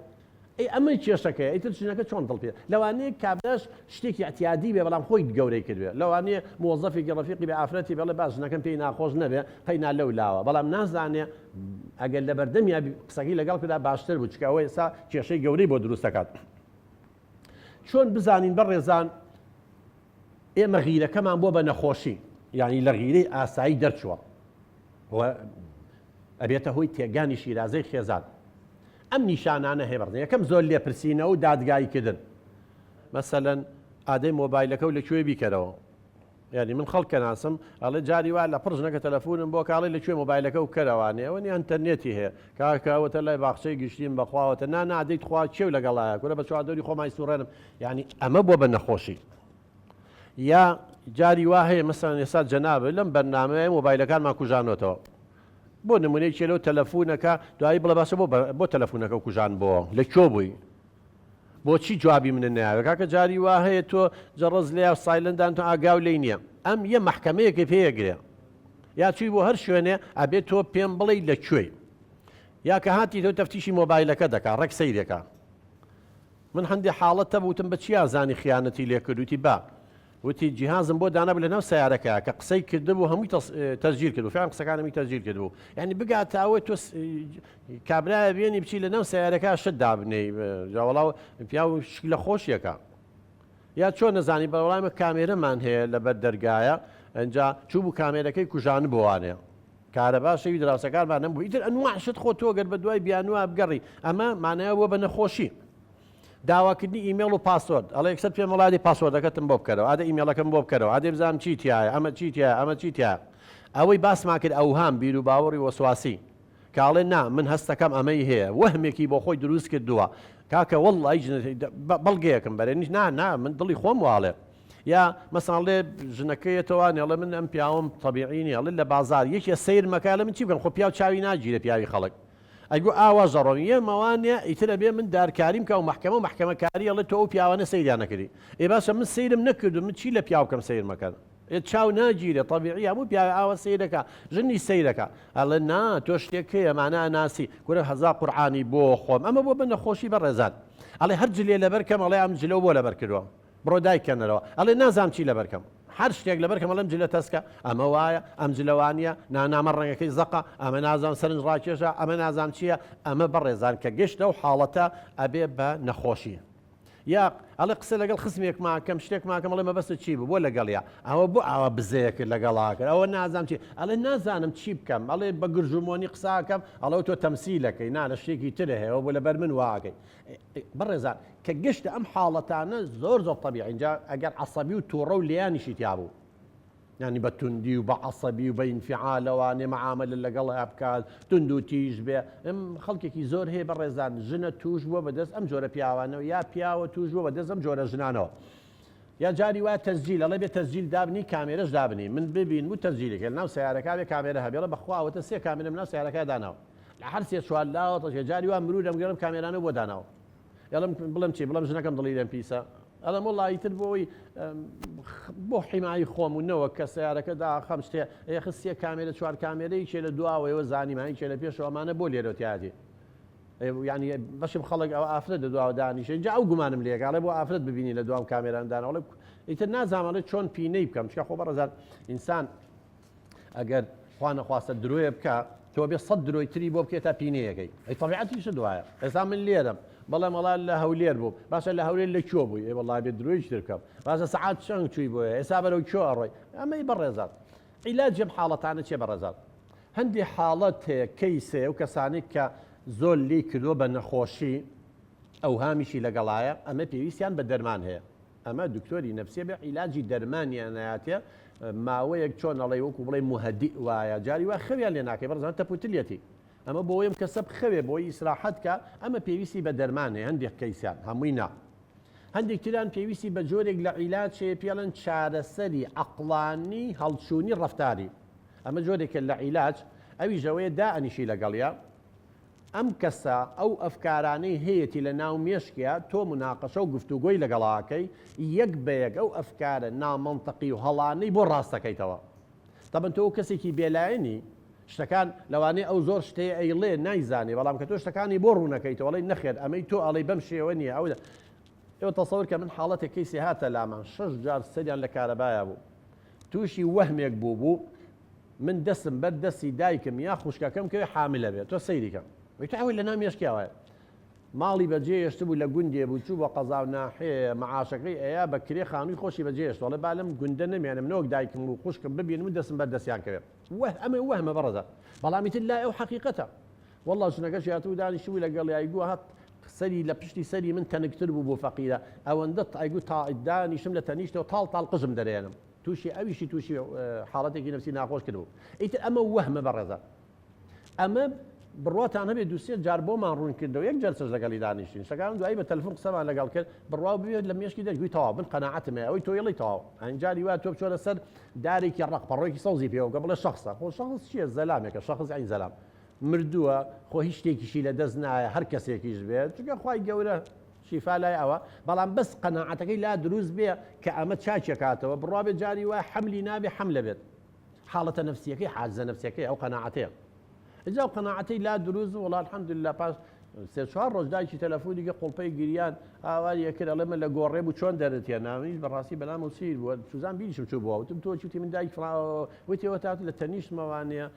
ئەمە کێشەکەی ئەیتر ژنەکە چۆن دڵ پێ لەوانەیە کابراش شتێکی احتیاجی بێ بەڵام خۆی گەورەی کردوێ لەوانەیە مۆزەفێکی ڕەفیقی بە ئافرەتی بەڵێ باش ژنەکەم پێی ناخۆش نەبێ قەینا لەو لاوە بەڵام نازانێ ئەگەر لە بەردەمیا قسەکەی لەگەڵ کردا باشتر بوو چکە ئەوە ئێستا کێشەی گەورەی بۆ دروست دەکات چۆن بزانین بەڕێزان ئێمە غیرەکەمان بۆ بە نەخۆشی یعنی لە غیرەی ئاسایی دەرچووە ئەبێتە هۆی تێگانی شیرازەی خێزان ئەم نیشانانە هەیە بەڕێزان یەکەم زۆر لێپرسینە و دادگاییکردن مەسەلەن ئادەی مۆبایلەکە و لەکوێ بیکەرەوە یعنی من خەڵکە ناسم ئەڵێ جاری وا لە پڕژنەکە تەلەفۆنم بۆ کاڵی لەکوێ مۆبایلەکە و کەرەوانێ ئەوە نی ئەنتەرنێتی هەیە کاکەوەتە لای باخچەی گشتیم بەخواوەتە نادەیت خوا چێو لەگەڵایە کورە بە چواردۆری خۆمای سوڕێنم یعنی ئەمە بۆ بە نەخۆشی یا جاری وا هەیە مەسەڵەن ئێستا جەنابە لەم بەرنامەیە مۆبایلەکانمان کوژانەوەتەوە بۆ نمونەیەکی لەو تەلەفۆنەکە دوایی بڵێ باشە بۆ تەلەفۆنەکە کوژان بۆ لەکوێ بووی بۆچی جوابی منە نایوە کاکە جاری وا هەیە تۆ جەڕز لێ سایلندان تۆ ئاگاو لێی نییە ئەم یە مەحکەمەیەکی پێیەگرێ یا چووی بۆ هەر شوێنێ ئەبێت تۆ پێم بڵێ لەکوێ یا کە هاتی تۆ تەفتیشی مۆبایلەکە دەکا ڕێک سەیرەکە من هەندێک حاڵەت تەبوتم بە چیا زانی خیانەتی لێ کردوتی با وتی جیهازم بۆ دانا بە لەناو سیارەکە کە قسەی کردبوو هەمووی تەسجیل کردو فیان قسەکانەمی تەسجیل کردبوو یعنی بگاتەوە تۆ کابرایە بێنی بچی لەناو سیارەکە شت دابنێ جاوەڵاو پیا و شکلە خۆشیەکە یا چۆن نەزانی بەوەڵامە کامێرەمان هەیە لەبەر دەرگایە ئەنجا چوو بوو کامێرەکەی کوژانە بۆوانێ کارە باشەوی دراوسەکانمان نەبوو ئیتر ئەنواع شت خۆ تۆ گەر بە دوای بیانوە بگەڕی ئەمە مانایە بۆ بە نەخۆشی داواکردنی ئیمێڵ و پاسۆرد ئەڵێ یەکسەر پێم وڵاتی پاسۆردەکەتم بۆ بکەرەوە ئادە ئیمێڵەکەم بۆ بکەرەوە ئادێ بزانم چی تایە ئەمە چی تایە ئەمە چی تایە ئەوەی باسمان کرد ئەوهام بیر و باوەڕی وەسواسی کاڵێ نا من هەستەکەم ئەمەی هەیە وەهمێکی بۆ خۆی دروست کردووە کاکە وەڵڵی بەڵگەیەکم بەرێنیش نا من دڵی خۆم واڵێ یا مەساڵێ ژنەکەیەتەوە نێڵێ من ئەم پیاوم تەبیعینی ئەڵێ لە بازار یەکێ سیر مەکە لە من چی بکەم خۆ پیاو چاوی ناگیرە پیاوی خەڵک ئەگو ئاوا ژەڕۆنیە مەوانێ ئیترە بێ من دارکاریم کە و محکەمەکاری ئەڵێ تۆ ئەو پیاوانە سەیریان نەکردی ئێ باشە من سەیرم نەکردو من چی لە پیاو بکەم سەیر مەکەن چاو ناگیرێ تەبیعی هەموو پیاوی ئاوە سەیرەکە ژنی سەیرەکە ئەڵێ نا تۆ شتێکەیە مانە ناسی کورە هەزار قورعانی بۆ خۆم ئەمە بۆ بە نەخۆشی بەڕێزان ئەڵێ هەر جلێ لەبەرکەم ئەڵێ ئەم جلە بۆ لەبەر کردووە بڕۆ دایکەنەرەوە ئەڵێ نازانم چی لەبەرکەم هەر شتێک لەبەرکەم ئەڵێم جلە تەسکە ئەمە وایە ئەم جلەوانیە نانامە ڕەنگەکەی زەقە ئەمە نازانم سەرنج ڕاکێشە ئەمە نازانم چییە ئەمە بەڕێزان کە گەشتە و حاڵەتە ئەبێ بە نەخۆشی یا ئەڵێ قسە لەگەڵ خزمێک ماکەم شتێک ماکەم ئەڵێ مەبەستە چی بوو بۆ لەگەڵیا ئەوە بۆ ئاوە بزەیەکرد لەگەڵاکرد ئەوە نازانم چی ئەڵێ نازانم چی بکەم ئەڵێ بە گرژومۆنی قساکەم ئەڵێ تۆ تەمسیلەکەی نا لە شتێکی ترە هەیە بۆ لەبەر من واکەی بەڕێزان کە گەشتە ئەم حاڵەتانە زۆر تەبیعی اینجا ئەگەر عەسەبی و تووڕە و لیانیشی تیا بوو يعني بتندي وبعصبي وبانفعال واني معامل اللي قالها بكاد تندو تيج به ام خلقك زور هي برزان جنة توج وبدس ام جورا بياوانو يا بياو توج وبدس ام جورا جنانو یا جاری وایە تەسجیل ئەڵێ بێ تەسجیل دابنی کامێرەش دابنی من ببین و تەسجیلێکە ناو سیارەکە بێ کامێرە هەبێڵە بەخواوەتە سێ کامێرە ناو سیارەکە داناوە لە هەر سێ چوار لاوەتەشێ جاری وا مرور دەمگەڕم کامێرانە بۆ داناوە یاڵم بڵم چی بڵم ژنەکەم دڵی لێم پیسە ئەڵەم وڵی تر بۆی بۆ حیمایی خۆمونەوە کە سیارەکە داخەم شتێ خستیە کامێرە چوار کامێرەی چێ لە دواوەوە زانیمانی چێ لە پێشەوەمانە بۆ لێرەوتیاتی ینی بەشم خەڵک ئەو ئافرەت لە دواوە دانیشە جا ئەو گومانم لێکڵێ بۆ ئافرەت ببینی لە دوام کامێران داناوڵێ ئیتر نازانڵێت چۆن پینەی بکەم چکە خۆ بەڕێزان ئینسان ئەگەر خوا نەخواستە درۆیە بکە تۆ بێ 100 درۆی تری بۆ بکێتە پینەیەکەی ئەی تەبیعەتیشە دوایە ئێستا من لێرم بەڵێ مەڵات لە هەولێر بوو باشە لە هەولێر لە کوێ بووی وەڵای بێ درۆیش ترکەم باشە سەعات چەند چووی بۆیە ئێستا بەرەو کوێ ئەڕۆی ئەمەی بەڕێزات عیلاجم حاڵەتانە چێ بەڕێزات هەندی حاڵەت هەیە کەیسێ و کەسانی کە زۆر لی کردو بە نەخۆشی ئەو هامیشی لەگەڵایە ئەمە پێویستیان بە دەرمان هەیە ئەمە دکتۆری نەفسیە بێ عیلاجی دەرمانیان نایاتێ ماوەیەک چۆن ئەڵێ وەکو بڵێ مهدی وایە جاری وا خەویان لێ ناکەی بەڕزان تەپوتلیەتی ئەمە بۆ وەیم کەسە بخەوێ بۆی ئیسراحەت کە ئەمە پێویستی بە دەرمانێ هەندێک کەیسیان هەمووی نا هەندێک تران پێویستی بە جۆرێک لە عیلاج پێڵەن چارەسەری عەقڵانی هەڵچوونی ڕەفتاری ئەمە جۆرێکە لە عیلاج ئەوی ژەوەیە دائەنیشی لەگەڵیا ئەم کەسە ئەو ئەفکارانەی هەیەی لە ناو مێشکە تۆ مناقەشە و گفتوگۆی لەگەڵاکەی یەک بەیەک ئەو ئەفکارە نامەنتەقی و هەڵانەی بۆ ڕاستەکەیتەوە تەبەن تۆ کەسێکی بێلایەنی شتەکان لەوانەیە ئەو زۆر شتەیە ئەیڵێ نایزانێ بەڵام کە تۆ شتەکانی بۆ ڕوونەکەیتەوە وەڵی نەخێر ئەمەی تۆ ئەڵێ بەم شێوە نییە ئەو ئێوە تەسەوەر کە من حاڵەتێک کەیسی هاتە لامان 6 جار سەریان لە کارەبایە بوو تووشی وەهمێک بوو من دەستم بەر دەستی دایکم یا خوشکەکەم کە حاملە بێت تۆ سەیریکەم ویتاوی لە ناو مێشکیاوە ماڵی بەجێ هێشت بوو لە گوندێ بوو چوو بە قەزا و ناحێ مەعاشەکەی ئەیە بە کرێ خانووی خۆشی بەجێ هێشت وەڵێ با لەم گوندە نەمێنم نەوەک دایکم و خوشکم ببینم و دەستم بەر دەستیان کەوێت ئەمە وەهمە بەڕەزە بەڵامی تر لای ئەو حەقیقەتە وەڵڵا ژنەکەش هاتوو دانیشتبووی لەگەڵ یایگو هات سەری لە پشتی سەری من تەنکتر بوو بۆ فەقیرە ئەوەندە ئایگو تا دانیشتم لە تەنیشتەوە تاڵ قژم دەرێنم تووشی ئەویشی تووشی حاڵەتێکی نەفسی ناخۆش کردبوو ئیتر ئەمە وەهمە بەڕێزە ئەمە بڕاتان هەبێت دووسێت جار بۆمان ڕوون کردەوە یەک جەلسەش لەگەڵی دانیشتین شەکان دوایی بە تەلەفۆن قسەمان لەگەڵ کرد بڕوا بێت لە مێشکی دەرگوی تەواو من قەناعەتمە ئەوەی تۆ یڵی تەواو ئەنجاری وا تۆ بچۆ لەسەر دارێکی ڕقپەڕۆیەکی سەوزی پێوە کە بڵێ شەخصە خۆ شەخص چییە زەلامێکە شەخص عین زەلام مردووە خۆ هیچ شتێکیشی لە دەست نایە هەر کەسێکیش بێت چونکە خوای گەورە شیفا لای ئەوە بەڵام بەس قەناعەتەکەی لا دروست بێ کە ئەمە چاچێکاتەوە بڕوا بێت جاری وای حەملی نابێ حەملە بێت حاڵەتە نەفسیەکەی حاجزە نەفسیەکەی ئەو قەناعەتەیە ئەجا قەناعەتەی لا دروست وڵات الحەمدلله پاش سێ چوار ڕۆژ دایکی تەلەفۆنیگە قوڵپەی گریان ئاواری یەکرد ئەڵێ من لە گۆڕێ بوو چۆن دەرێتێ ناویش بەڕاستی بەلام و سیر بووە سوزان بیریشم چوو بووە وتم تۆ چوتی من دایک وتیەوە تا لە تەنیشتمەوانەیە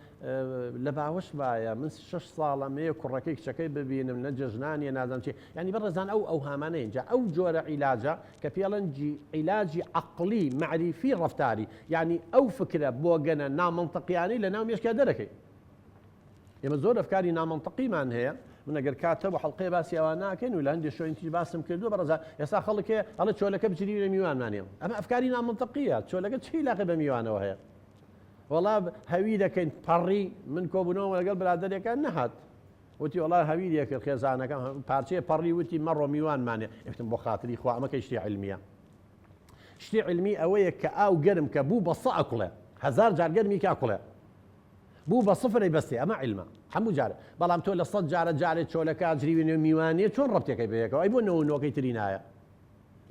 لە باوەش وایە من 6 ساڵەمەیە کوڕەکەی کچەکەی ببینم نە جەژنانیە نازانم چی ینی بەڕێزان ئەو هامانە اینجا ئەو جۆرە عیلاجە کە پێڵەن عیلاجی عەقڵی معریفی ڕەفتاری یعنی ئەو فکرە بۆ گەنە نامەنتەقیانەی لە ناو مێشکە دەرەکەی ئێمە زۆر ئەفکاری نامەنتەقیمان هەیە من ئەگەر کاتە بۆ حەڵقەی باسی ئەوان ناکەین و لە هەندێک شوێنی باسم کردووە بەڕێزان ئێستا خەڵکێ ئەڵێ چۆلەکە بچری لە میوانمانێ ئەمە ئەفکاری نامەنتەقیە چۆلەکە چی عیلاقە بە میوانەوە هەیە وەڵا هەوی دەکەین پەڕی من کۆبوونەوە لەگەڵ برادەرێکان نەهات وتی وەڵا هەوی دەکرد خێزانەکەم پارچەیە پەڕی وتی مەڕۆ میوانمانێ ئفتم بۆ خاتری خوا ئەمە کەی شتی عیلمیە شتی عیلمی ئەوەیە کە ئاو گەرم کە بوو بە 100 ئەکوڵێ 1000 جار گەرمی کە ئەکوڵێ بوو بە سفرەی بەستێ ئەمە عیلمە هەموو جارە بەڵام تۆ لە 100 جارە جارێت چۆلەکە جریوێنێ میوانیە چۆن ڕەبتێکەکەی بەیەکەوە ئەی بۆ نەوەکەی تری نایە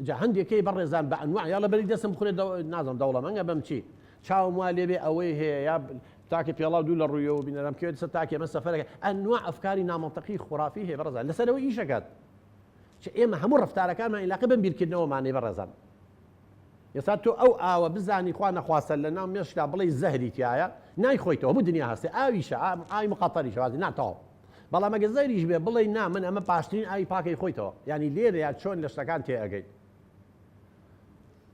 جا هەندێکەکەی بەڕێزان بە ئەنواع یا لە بەری دەستم بخورێت نازم دەوڵەمەنگە بەم چی چاوم وا لێبێ ئەوەی هەیە یا تاکە پێڵاو دوو لە ڕوویەوە بینەرم کێت سەر تاکێ مە سەفەرەکە ئەنواع ئەفکاری نامەنتەقی خوڕافی هەیە بەڕێزان لەسەرەوە ئیشەکەت ئێمە هەموو ڕەفتارەکانمان عیلاقە بە بیرکردنەوەمانەی بەڕێزان ئێستا تۆ ئەو ئاوە بزانی خوا نەخواستە لە ناو مێشکدا بڵێ زەهری تایە نایخۆیتەوە هەموو دنیا هەستێ ئاویشە ئاوی مقەتەریشە وازی ناتەوە بەڵام ئەگە زەهریش بێ بڵێ نا من ئەمە پاشترین ئاوی پاکەی خۆیتەوە ینی لێرەیە چۆن لە شتەکان تێ ئەگەی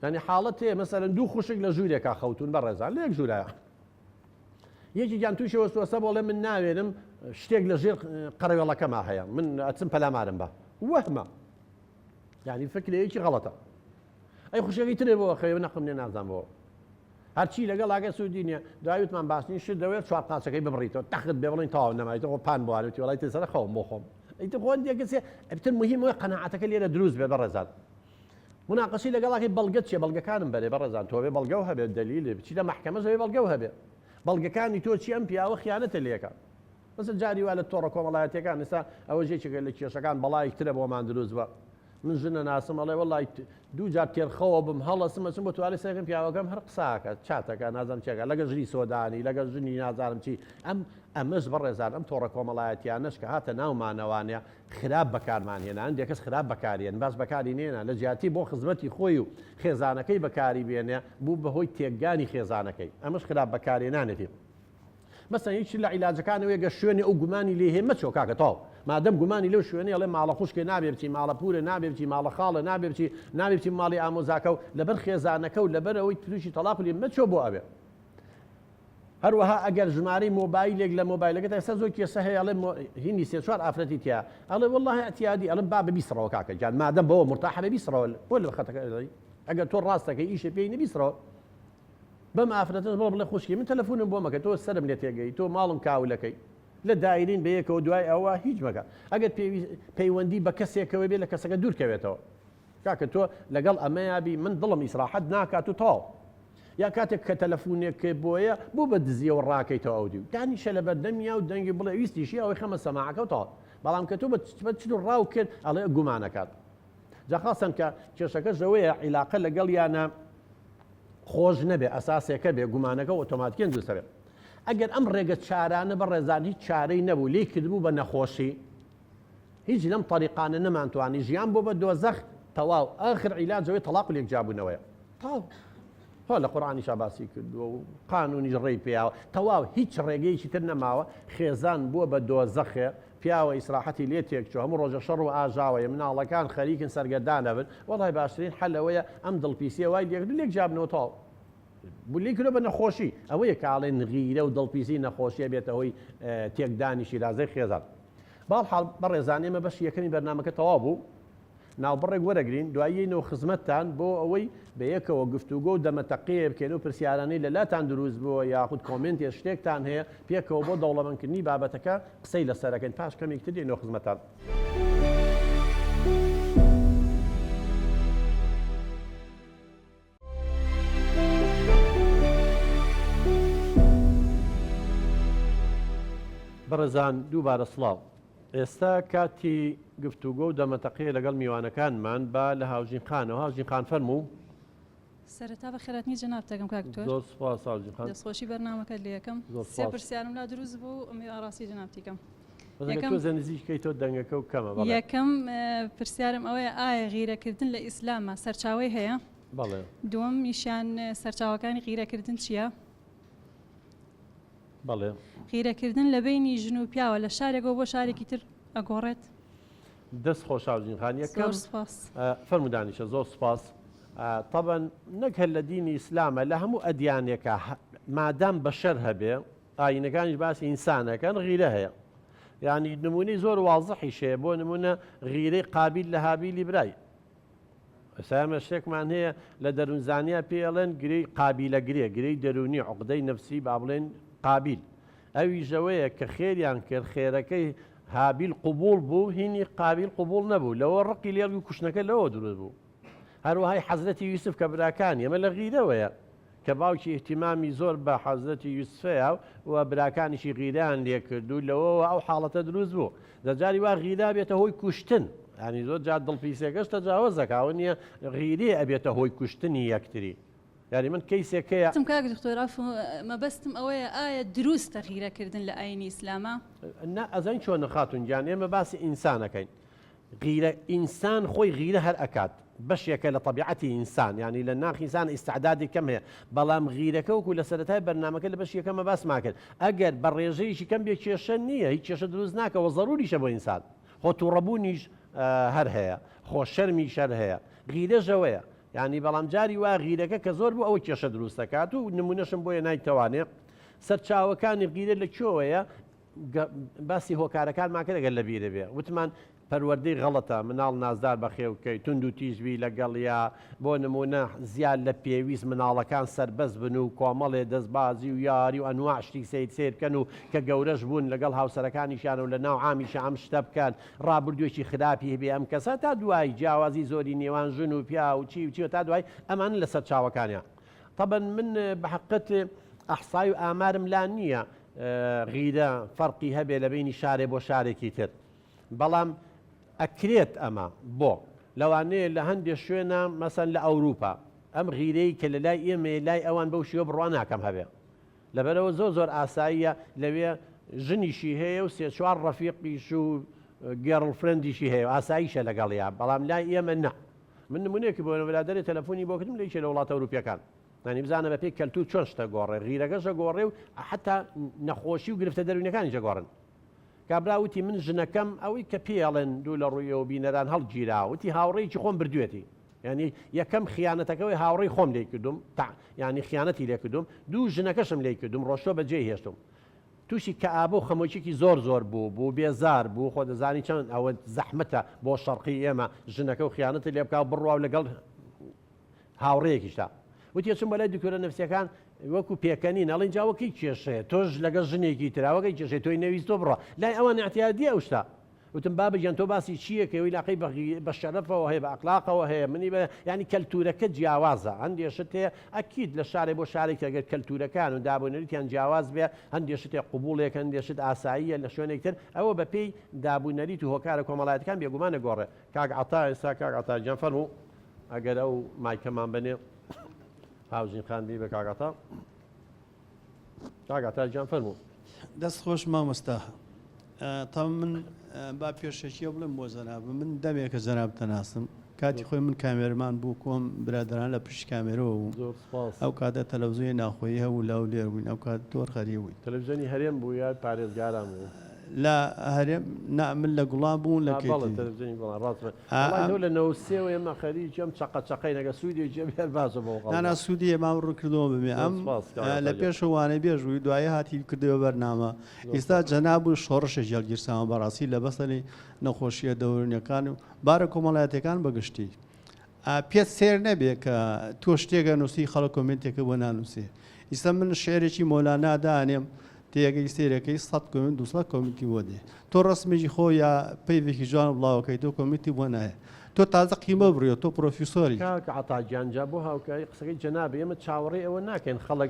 ینی حاڵەت هەیە مەسەلەن دوو خوشک لە ژوورێکا خەوتون بەڕێزان لە یەک ژوورایە یەکێکیان تووشەوە سوەسە بۆڵێ من ناوێنم شتێک لە ژێر قەرەوێڵەکەما هەیە من ئەچم پەلامارم بە وەهمە ینی فکرەیەکی غەڵەتە ئەی خوشەکەی ترێ بۆ خەوێ نەقم لێ نازانەوە هەرچی لەگەڵ ئاگە سوودی نییە داویتمان باسنی شت دەوێت چوار قاچەکەی ببڕیتەوە تەخت بێ بڵین تاوا نەمایێتەوە پان بوارێتی وڵای تر سەر خەوم بۆ خۆم ئەیتر خۆن دیگەسێ ئەبتر مهمەوە قەناعەتەکە لێرە دروست بێ بەڕێزان مناقشی لەگەڵاکی بەڵگەت چێ بەڵگەکانم بەرێ بەڕێزان تۆ بێ بەڵگە و هەبێت دلیل بچی لە محکەمە زەوی بەڵگە و هەبێ بەڵگەکانی تۆ چی ئەم پیاوە خیانەتە لێکە بەس جاری وا لە تۆڕە کۆمەڵایەتەکان ئێستا ئەوە ژێکێکە لە کێشەکان بەڵایەکترە بۆمان دروست بە من ژنە ناسم ئەڵێ وەڵی دوو جار تێرخەوە بم هەڵەسمە چم بۆ توالێ سەرم پیاوەکەم هەر قساکە چاتەکە نازانم چێکە لەگە ژنی سۆدانی لەگە ژنی نازانم چی ئەمەش بەڕێزان ئەم تۆڕە کۆمەڵایەتیانەش کە هاتە ناومانەوانەیە خراپ بەکارمان هێنا هەندێک کەس خراپ بەکارێن باش بەکاری نێنە لە جیاتی بۆ خزمەتی خۆی و خێزانەکەی بەکاری بێنێ بوو بەهۆی تێکگانی خێزانەکەی ئەمەش خراپ بەکارێنانێتی مەسەن هیچ لە عیلاجەکانەوەی گە شوێنی ئەو گومانی لێ هێ مەچۆ کاکە تاو مادەم گومانی لەو شوێنی ئەڵێ ماڵە خوشکێ نابێ بچی ماڵە پورە نابێ بچی ماڵە خاڵە نابێ بچی نابێ بچی ماڵی ئامۆزاکە و لەبەر خێزانەکە و لەبەر ئەوەی تووشی تەلاق لێ مەچۆ بۆ ئەوێ هەروەها ئەگەر ژمارەی مۆبایلێک لە مۆبایلەکەت ئێستا زۆر کێسە هەیە ئەڵێ هینی سێ چوار ئافرەتی تیا ئەڵێ وەڵڵاهی ئەتیادی ئەڵێ با ببیستڕەوە کاکە جان مادەم بەوە مرتاحە ببیستڕەوە بۆ لە خەتەکە ئەگەر تۆ ڕاستەکەی ئیشە پێی نەبیستڕەوە بەم ئافرەتە بڵ بڵێ خوشکی من تەلەفۆنم بۆ مەکە تۆ سەرم لێ تێگەی تۆ ماڵم کاولەکەی لە دایرین بەیەکەوە دوای ئەوە هیچ مەکە ئەگەر پەیوەندی بە کەسێکەوە بێ لە کەسەکە دوورکەوێتەوە کاکە تۆ لەگەڵ ئەمەیابی من دڵم ئیسراحەت ناکات و تاو یا کاتێک کە تەلەفۆنێک بۆیە بۆ بە دزیەوە ڕاکەیتەوە ئەو دی و دانیشە لە بەردەمیا و دەنگی بڵێ ویستیشی ئەوەی خەمە سەماعەکە و تاو بەڵام کە تۆ بە چ ڕاو کرد ئەڵێ گومانەکات جاخواستن کە کێشەکە ژەوەیە عیلاقە لەگەڵ یانە خۆش نەبێ ئەساسێکە بێ گومانەکە ئۆتۆماتیکێن دووسەبێ ئەگەر ئەم ڕێگە چارانە بە ڕێزان هیچ چارەی نەبوو لێ کردبوو بە نەخۆشی هیچ لەم طریقانە نەمانتوانی ژیان بۆ بە دۆزەخ تەواو ئاخر عیلاجەوەی تەلاق و لێکجابوونەوەیە تاو هۆ لە قورئانیشا باسی کردووە و قانونیش ڕێی پێیاوە تەواو هیچ ڕێگەیەکی تر نەماوە خێزان بووە بە دۆزەخێ پیاوە ئیسراحەتی لێ تێکچوو هەموو ڕۆژە شەڕ و ئاژاوەیە مناڵەکان خەریکن سەرگەردانە بن وەڵای باشترین حەلەوەیە ئەم دڵپیسیە وای لێک جابنەوە تاو بولی کرۆ بە نەخۆشی ئەوەیە کاڵێن غیرە و دڵپیسی نەخۆشیە بێتە هۆی تێکدانی شیرازەی خێزان باڵحاڵ بە ڕێزانێمە بەش یەکەمی بەرنامەکە تەواو بوو ناوبڕێک وەرەگرین دوایینەوە خزمەتتان بۆ ئەوەی بەیەکەوە گفتوگۆ و دەمەتەقێ بکەن و پرسیارانەی لەلاتان دروست بووە یاخود کۆمنتێ شتێکتان هەیە پێکەوە بۆ دەوڵەمەندکردنی بابەتەکە قسەی لەسەرەکەن پاش کەمێک تر دێنەوە خزمەتتان. بەڕێزان دووبارە سڵاو ئێستا کاتی گفتوگۆ و دەمەتەقەیە لەگەڵ میوانەکانمان با لە هاوژین خانەوە هاوژین خان فەرموو
سەرەتا بە خێراتنی جەناب تەکەم کاکتۆر
زۆر سوپاس هاوژین خان
دەستخۆشی بەرنامەکە لە یەکەم سێ پرسیارم لا دروست بوو ئەمێ ئاڕاستی جەنابتیکەم
تۆ زەنزیکەی تۆ دەنگەکە و کەمە
یەکەم پرسیارم ئەوەیە ئایا غیرەکردن لە ئیسلامە سەرچاوەی هەیە
بەڵێ
دووەم میشان سەرچاوەکانی غیرەکردن چییە
بەڵێ
غیرەکردن لە بینی ژن و پیاوە لە شارێکەوە بۆ شارێکی تر ئەگۆڕێت
دەست خۆش هاوژین خان یەکەم
سپاس
فەرمودانیشە زۆر سپاس طبعا نەک هەر لە دینی ئیسلامە لە هەموو ئەدیانێکە مادام بەشەر هەبێ ئاینەکانیش باسی ئینسانەکەن غیرە هەیە یعنی نمونەی زۆر واضحی شەیە بۆ نمونە غیرەی قابیل لە هابیلی برای ئەسامە شتێکمان هەیە لە دەروونزانیا پێڵێن گرەی قابیلە گرێ گرەی دەرونی عقدەی نەفسی با بڵێن قابیل ئەوی ژەوەیە کە خێریان کرد خێرەکەی هابیل قبول بوو هینی قابیل قبول نەبوو لەوە ڕقی لێڵی کوشتنەکە لەوە دروست بوو هەروەهای حەزرەتی یوسف کە براکانی ئەمە لە غیرەوەیە کە باوکی احتیمامی زۆر بە حەزرەتی یوسفەیە و براکانیشی غیران لێ کردو لەوەوە ئەو حاڵەتە دروست بوو دەجاری وا غیرا بێتە هۆی کوشتن ینی زۆر جار دڵپیسەکەش تەجاوزەکەوە نییە غیرێ ئەبێتە هۆی کوشتنی یەکتری یاری من کەیسێکەیە
کاک دکتۆر مەبەستم ئەوەیە ئایا دروستە غیرەکردن لە ئاینی ئیسلامە
ئەزان چۆن نەخاتون گیان ئێمە باسی ئینسانەکەین غیرە ئینسان خۆی غیرە هەر ئەکات بەشێکە لە طبیعەتی ئینسان ینی لە ناخ ئینسان ئیستعدادی کەم هەیە بەڵام غیرەکە وەکو لە سەرەتای بەرنامەکە لە بەشیەکەمە باسمان کرد ئەگەر بە ڕێژەیەکی کەم بێ کێشە نییە هیچ کێشە دروست ناکەوە ضروریشە بۆ ئینسان خۆ تووڕەبوونیش هەر هەیە خۆشەرمیش هەر هەیە غیرەژەوەیە یعنی بەڵام جاری وا غیرەکە کە زۆر بوو ئەوە کێشە دروست دەکات و نمونەشم بۆیە نایتوانێت سەرچاوەکانی غیرە لە کوێوەیە باسی هۆکارەکان ماکە دەگەر لە بیرە بێ وتمان پەروەردەی غەڵەتە مناڵ نازدار بەخێوکەی تونند و تیژوی لەگەڵیا بۆ نمونە زیاد لە پێویست مناڵەکان سربەست بن و کۆمەڵێ دەستبازی و یاری و ئەنواع شتی سیرکەن و کە گەورەش بوون لەگەڵ هاوسەرەکانیشان و لە ناو عامیشە ئەم شتە بکەن ڕابردوێکی خراپی هەبێ ئەم کەسە تا دوای جیاوازی زۆری نێوان ژن و پیا و چی و چی تا دوای ئەمان لەسەر چاوەکانیان طبعا من بەحقت ئەحسای و ئامارم لا نییە غیرە فەرقی هەبێ لە بینی شارێ بۆ شارێکی تر بەڵام ئەکرێت ئەمە بۆ لەوانەیە لە هەندێک شوێنە مەسەن لە ئەوروپا ئەم غیرەی کە لە لای ئێمە لای ئەوان بەو شێوە بڕوان ناکەم هەبێ لەبەرەوە زۆر ئاساییە لەوێ ژنیشی هەیە و سێ چوار ڕەفیقیش و گێڕڵفرەندیشی هەیە و ئاساییشە لەگەڵیا بەڵام لای ئێمە نە من نمونەیەکی بۆ برادەری تەلەفۆنی بۆ کردم لە وڵاتە ئەوروپیەکان نانی بزانە بە پێی کەلتور چۆن شتە گۆڕێ غیرەکەشە گۆڕێ و حتا نەخۆشی و گرفتە دەروونەکانی جەگۆڕن کابراوتی من ژنەکەم ئەوەی کە پێڵێن دوو لە ڕوویەوە بینەران هەڵگیراوتی هاوڕێیکی خۆم بردوێتی ینی یەکەم خیانەتەکەەوەی هاوڕێی خۆم لێ کردوم ینی خیانەتی لێ کردوم دوو ژنەکەشم لێ کردوم ڕۆشتۆ بەجێ هێشتم تووشی کە ئابە و خەمۆکیێکی زۆر بوو بێزار بوو خۆ دەزانی چەند ئەوە زەحمەتە بۆ شەڕقی ئێمە ژنەکە و خیانەتی لێ بکاو بڕواو لەگەڵ هاوڕەیەکیشتا وتی چم بەلای دوکۆرە نفسیەکان وەکو پێکەنی نەڵین جاوەکەی کێشەیە تۆش لەگەڵ ژنێکی تراوەکەی کێشەی تۆی نەویست تۆ بڕە لای ئەوان احتیادی ئەو شتا وتم بابەجان تۆ باسی چییە کە ئەوی لاقی بە شەرەفەوە هەیە بە ئەخلاقەوە هەیە منی بە ینی کەلتورەکە جیاوازە هەندێشت هەیە ئەکید لە شارێ بۆ شارێک ئەگەر کەلتورەکان و دابوونەریتیان جیاواز بێ هەندێشت قوبوڵێک هەندێشت ئاساییە لە شوێنێکتر ئەوە بە پێی دابوونەریت و هۆکارە کۆمەڵایەتەکان بێگومانە گۆڕێ کاک عەتا ئێستا کاک عەتاجان فەرموو ئەگەر ئەو مایکەمان بنێ هاوژین خاندی بە کاگاتا کاگاتا جان فەرموو
دەست خۆش مامۆستا تا من با پێشەکیە بڵێم بۆ زەناب من دەمێکە زەناب تەناسم کاتی خۆی من کامێرمان بوو کۆم برادران لە پشت کامێرەوە بوو ئەو کاتە تەلەڤیزیۆنی ناخۆیی هەبوو لاو لێر بووین ئەو کات تۆر خەری بووین
تەلەڤیزیۆنی هەرێم بوو یا پارێزگاران بوو
لە هەرێم من لە گوڵام بوون لە
لە نەوسێەوە ئێمە خەریکی ئەم چقەچەقەی نەگە سوودی جێبێر بازە بۆ
نانا سوودی ئێمام ڕوو کردەوە ببێ ئەم لە پێشەوانەی بێژووی دوایە هاتی کردەوە بەرنامە ئێستا جەناب و شۆڕشە ژێلگیرساوە بەڕاستی لە بەسەری نەخۆشیە دەورونیەکان و بارە کۆمەڵایەتەکان بەگشتی پێت سێر نەبێ کە تۆ شتێکە نووسی خەڵک کۆمنتێکە بۆ نانووسێ ئیستا من شعرێکی مۆلانا دانێم تێگەی سێرەکەی 100 کۆمنت 200 کۆمیتی بۆ دێ تۆ ڕسمێکی خۆ یا پەیوێکی جوان بڵاوەکەی تۆ کۆمیتی بۆ نایە تۆ تازە قیمە بڕیۆ تۆ پرۆفیسۆری
عەتاجیانجا بۆ هاوکاری قسەکەی جەناب ئێمە چاوەڕێ ئەوە ناکەین خەڵک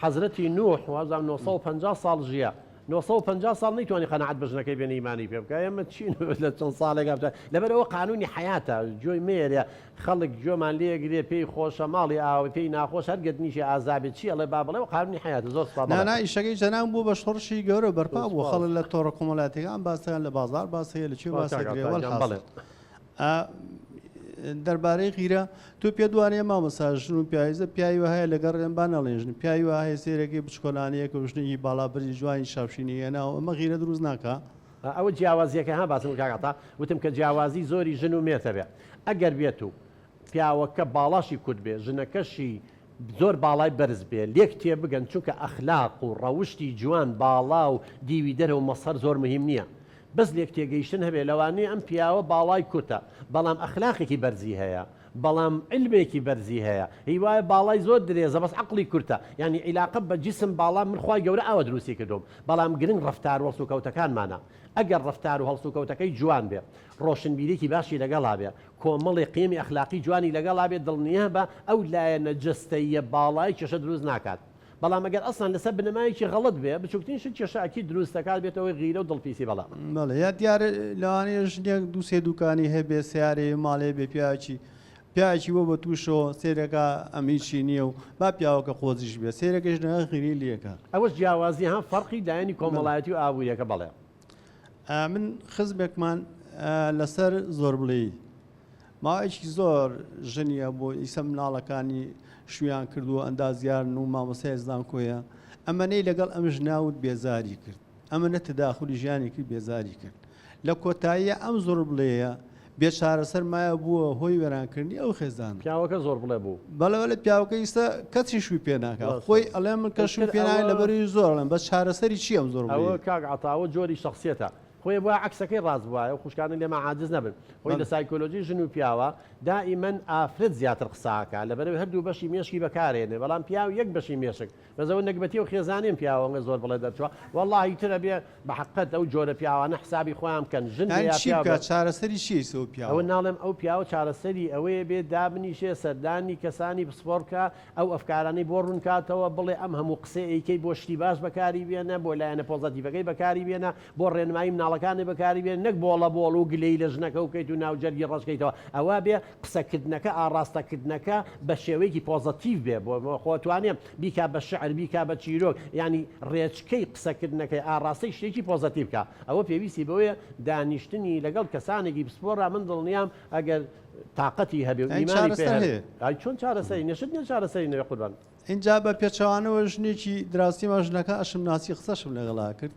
حەزرەتی نوح 1950 ساڵ ژیە 950 ساڵ نەیتوانی قەنەعەت بە ژنەکەی بێنە ئیمانی پێ بکە ئێمە چین لە چەند ساڵێک لەبەرەوە قانونی حیاتە جۆی مێرە خەڵک جۆمان لێگرێ پێی خۆشە ماڵی ئاوە پێی ناخۆش هەرگەت نیشی ئازابێت چی ئەڵێ با بڵێ قانونی حیاتە زۆر
نانا ئیشەکەی جەنام بوو بە شۆڕشی گەورە بەرپا بوو خەڵک لە تۆڕە کۆمەڵاتەکان باسەکان لە بازار باسەیە لە چی باسەگرێوەڵ دەربارەی غیرە تۆ پێ دوانێ مامەساژن و پیاویزە پیاوی هەیە لەگەڕ ئێمبان نەڵێژن پیاوی هەیە سێرەکەی بچکۆلانەیە کە ژنێکی باڵابری جوانی شاوشینی هێناوە ئەمە غیرە دروست ناکە
ئەوە جیاوازیەکە ها باسم کاگاتا وتم کە جیاوازی زۆری ژن و مێتە بێ ئەگەر بێت و پیاوەکە باڵاشی کورد بێ ژنەکەشی زۆر باڵای بەرز بێ لێک تێ بگەن چونکە ئەخلاق و ڕەوشی جوان باڵا و دیوی دەرەوە مەسەر زۆر مهم نییە بەس لێک تێگەیشتن هەبێ لەوانەیە ئەم پیاوە باڵای کورتە بەڵام ئەخلاقێکی بەرزی هەیە بەڵام علمێکی بەرزی هەیە هیوایە باڵای زۆر درێزە بەس عقلی کورتە ینی عیلاقە بە جسم باڵام من خوای گەورە ئەوە دروستی کردوم بەڵام گرنگ ڕەفتار و هەڵسوکەوتەکانمانە ئەگەر ڕەفتار و هەڵسوکەوتەکەی جوان بێ ڕۆشنبیرێکی باشی لەگەڵا بێ کۆمەڵی قیمی ئەخلاقی جوانی لەگەڵا بێت دڵنیە بە ئەو لایە نەجەستەیە باڵای کێشە دروست ناکات بەڵام ئەگەر ئەسان لەسەر بنەمایکی غەڵەت بێ بچووکترین شت کێشەکی دروستەکات بێتەوەی غیرە و دڵپیسی بەڵام
بەڵێ یا دیارە لەوانەیە ژنێک دوو سێ دوکانی هەبێ سیارێ ماڵێ بێ پیاچی بۆ بە تووشەوە سێرەکە ئەمیچی نییە و با پیاوەکە قۆزیش بێ سێرەکەش نە غیری لەکە
ئەوەش جیاوازی ها فەرقی دایانی کۆمەڵایەتی و ئابوووریەکە بەڵێ
من خزمێکمان لەسەر زۆر بڵێ ماوەیەکی زۆر ژنیە بۆ ئیسە مناڵەکانی شویان کردووە ئەندازیارن و مامۆسای زانکۆیە ئەمەنەی لەگەڵ ئەم ژناوت بێزاری کرد ئەمە نە تەداخولی ژیانی کرد بێزاری کرد لە کۆتاییە ئەم زۆر بڵێیە بێ چارەسەر مایە بووە هۆی وێرانکردنی ئەو خێزان
پیاوەکە زۆر بڵێ بوو
بەڵەوە لە پیاوەکە ئیستا کەچی شووی پێ ناکە خۆی ئەڵێ من کە شووی پێناوی لەبەری زۆر ئەڵێن بەس چارەسەری چی ئەم زۆر
ئەوە کاک عەتاوە جۆری شخصیەتە خۆی بووە عکسەکەی ڕاست بووە و خوشکانە لێمە عاجز نەبن خۆی لە سایکۆلۆژی ژن و پیاوە دائیمەن ئافرەت زیاتر قساکە لەبەرەوەی هەردوو بەشی مێشکی بەکارێنێ بەڵام پیاو یەک بەشی مێشک بەزەوە نەکبەتی و خێزانیم پیاوەڵە زۆر بڵێ دەرچوە واللهی ترە بێ بە حقەت ئەو جۆرە پیاوانە حسابی خۆیان بکەن ژن
چارەسەری چی سەو پیاوە
ئەوە ناڵێم ئەو پیاوە چارەسەری ئەوەیە بێ دابنیشێ سەردانی کەسانی پسپۆرکە ئەو ئەفکارانەی بۆ ڕوونکاتەوە بڵێ ئەم هەموو قسە ئەیکەی بۆ شتی باش بەکاری بێنە بۆ لایەنە پۆزەتیڤەکەی بەکاری بێنە بۆ ڕێنمایی مناڵەکانی بەکاری بێن نەک بۆڵە بۆڵ و گلەی لە ژنەکە و بکەیت و ناوجەرگی ڕەشکەیتەوە ئەوە بێ قسەکردنەکە ئاڕاستەکردنەکە بە شێوەیەکی پۆزەتیڤ بێ بۆ خۆتوانێ بیکا بە شعر بیکا بە چیرۆک ینی ڕێچکەی قسەکردنەکەی ئاڕاستی شتێکی پۆزەتیڤ بکە ئەوە پێویستی بەوەیە دانیشتنی لەگەڵ کەسانێکی پسپۆڕە من دڵنیام ئەگەر تااقەتی هەبێ و ئیمانی پێ چۆن چارەسەری نەشت نیە چارەسەری نوێ قوربان
اینجا بە پێچەوانەوە ژنێکی دراستی مەژنەکە ئەشم ناسی قسەشم لەگەڵا کرد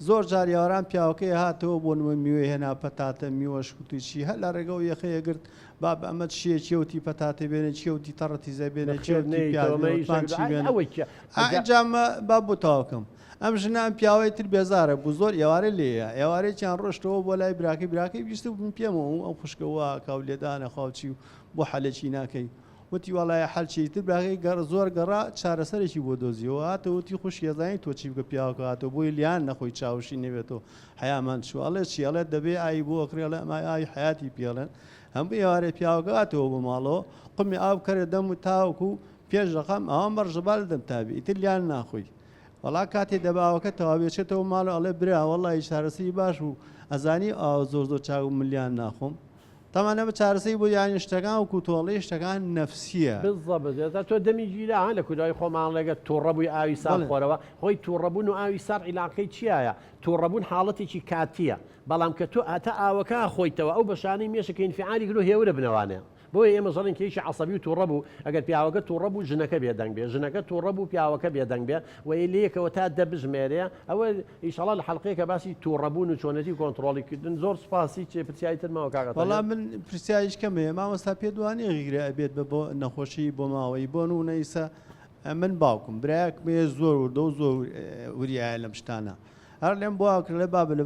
زۆر جاریاواران پیاوەکەی هاتەوە بۆ نوە میوێ هێنا پەتاتە میوەش وتوچی هەر لە ڕێگە و یەخەیە گرت با بە ئەمە چیە چێوتی پەتاتە بێنێ چێوتی تەڕەتی زەبێنە ئەنجامە با بۆ تاوکەم ئەم ژنان پیاوەی تر بێزارە بوو زۆر ئێوارە لێە ئێوارێکیان ڕۆشتەوە بۆ لای براکەی بیست بوون پێمەوە ئەو خوشکەوە کاو لێدانە خاوچی و بۆ حەلەکی ناکەی وتی وڵایە حەلچی تر براکەی زۆر گەڕا چارەسەرێکی بۆ دۆزیەوە هاتەوەتی خوش ێزانی تۆ چی بکە پیاوەکە هاتەوە بۆی لیان نەخۆی چاوشی نەبێتەوە حیامان چوەڵێ چیاڵێ دەبێ ئای بۆ ئەکرێڵە ئەمای ئای حیاتی پێڵێن هەموو ئێوارێ پیاوەکە هاتەوە بۆ ماڵەوە قمی ئاو کەرە دەم و تاوەکو پێش دەقام ئەوان بەڕژەبال دەم تابی ئیتر لیان ناخۆی وڵا کاتێ دەباوەکە تەواوێچێتەوە ماڵە ئەڵێ برا وەڵی چارەسەری باش و ئەزانی ئاو زۆر چاو ملیان ناخۆم تەمانە بە چارەسەی بۆ یانی شتەکان و کوتۆڵی شتەکان نەفسیە
بزەبێت تۆ دەمی گیران لە کودای خۆمان لەگە تووڕەبووی ئاوی ساڵ خۆرەوە خۆی تووڕەبوون و ئاوی سار عیلاقەی چیایە تووڕەبوون حاڵەتێکی کاتیە بەڵام کە تۆ ئەتە ئاوەکە خۆیتەوە ئەو بەشانەی مێشەکە ئینفعالی گرۆ هێورە بنەوانێ بۆیە ئێمە ژەڵین کەیشی عەسەبی و تووڕەبوو ئەگەر پیاوەکە تووڕەبوو ژنەکە بێدەنگ بێ ژنەکە تووڕەبوو پیاوەکە بێدەنگ بێ و لەیەکەوە تا دەبژمێرێ ئەوە ئیشەڵا لە حەڵقەیەکە باسی تووڕەبوون و چۆنەتی کۆنتڕۆڵیکردن زۆر سوپاسی چێ پرسیایی ترمەوە کاکە
وەڵام من پرسیایش کەمەیە مامۆستا پێ دوانێ غیرە ئەبێت بۆ نەخۆشی بۆ ماوەی بۆ و نەیسە من باوکم برایەکمێ زۆر وردە و زۆر وریایە لەم شتانە هەر لێم بۆ ئاکرد لە بابە لە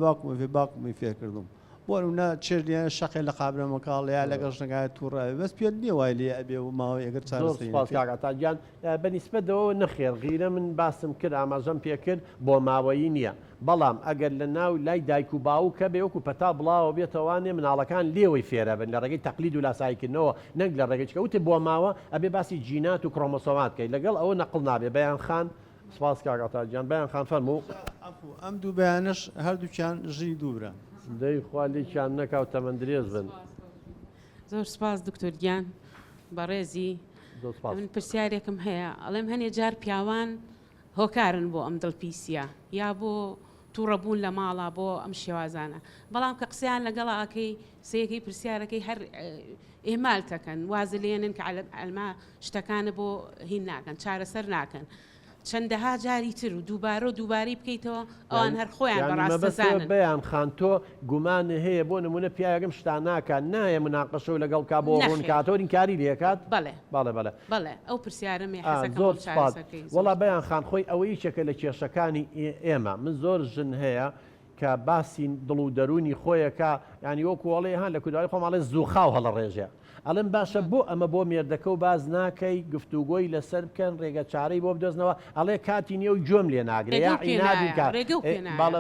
باوکمی فێرکردم بۆ نە چێردیان شەقی لە قابرە مەکاڵەیە لەگەڵ ژنەکە تووڕای بەس پێ نییە وای لێ ئەبێ و ماوەی ئەگەر
چارەسەریگیان بەنیسبەتەوە نەخێر غیرە من باسم کرد ئاماژەم پێکرد بۆ ماوەیی نییە بەڵام ئەگەر لە ناو لای دایک و باوکە بێ وەکو پەتا بڵاوە بێتەوانێ مناڵەکان لێوەی فێرە بن لە ڕێگەی تەقلید و لاسایکردنەوە نەک لە ڕێگەیچکە وتێ بۆ ماوە ئەبێ باسی جینات و کڕۆمۆسۆمات کەی لەگەڵ ئەوە نەقڵ نابێ بەیان خان سپاس کاکاتاجیان بەیان خان فەرموو
ئەم دوو بەیانش هەردووکیان ژی دوورە
دەی خوالیان نەکاو تەمەند درێژ بن
زۆر سپاس دکتۆر گیان بەڕێزی من پرسیارێکم هەیە ئەڵێم هەنێ جار پیاوان هۆکارن بۆ ئەم دڵپیسیە یا بۆ تووڕەبوون لە ماڵا بۆ ئەم شێوازانە بەڵام کە قسەیان لەگەڵاکەی سەیەکەی پرسیارەکەی هەر ئێمال دەکەن وازە لێنن کە ئەلما شتەکانە بۆ هین ناکەن چارەسەر ناکەن چەندەها جاری تر و دووبارەی بکەیتەوە ئەوان هەر خۆیان بەڕاستەزانن
بەیان خان تۆ گومانە هەیە بۆ نمونە پیاگەم شتان ناکات نایە مناقەشە و لەگەڵ کا بۆ ڕوون کاتۆرین کاری لێکات
بەڵێ ئەو پرسیارم
زۆر سپاس وەڵا بەیان خان خۆی ئەوەی چێکە لە کێشەکانی ئێمە من زۆر ژن هەیە کە باسی دڵ و دەرونی خۆیەکە ینی وەکوڵێ هەن لە کودای خۆماڵێ زووخاو هەڵە ڕێژێ ئەڵم باشە بۆ ئەمە بۆ مێردەکە و باز ناکەی گفتوگۆی لەسەر بکەن ڕێگە چارەی بۆ بدۆزنەوە ئەڵێ کاتی نییە و جۆم لێ ناگرێ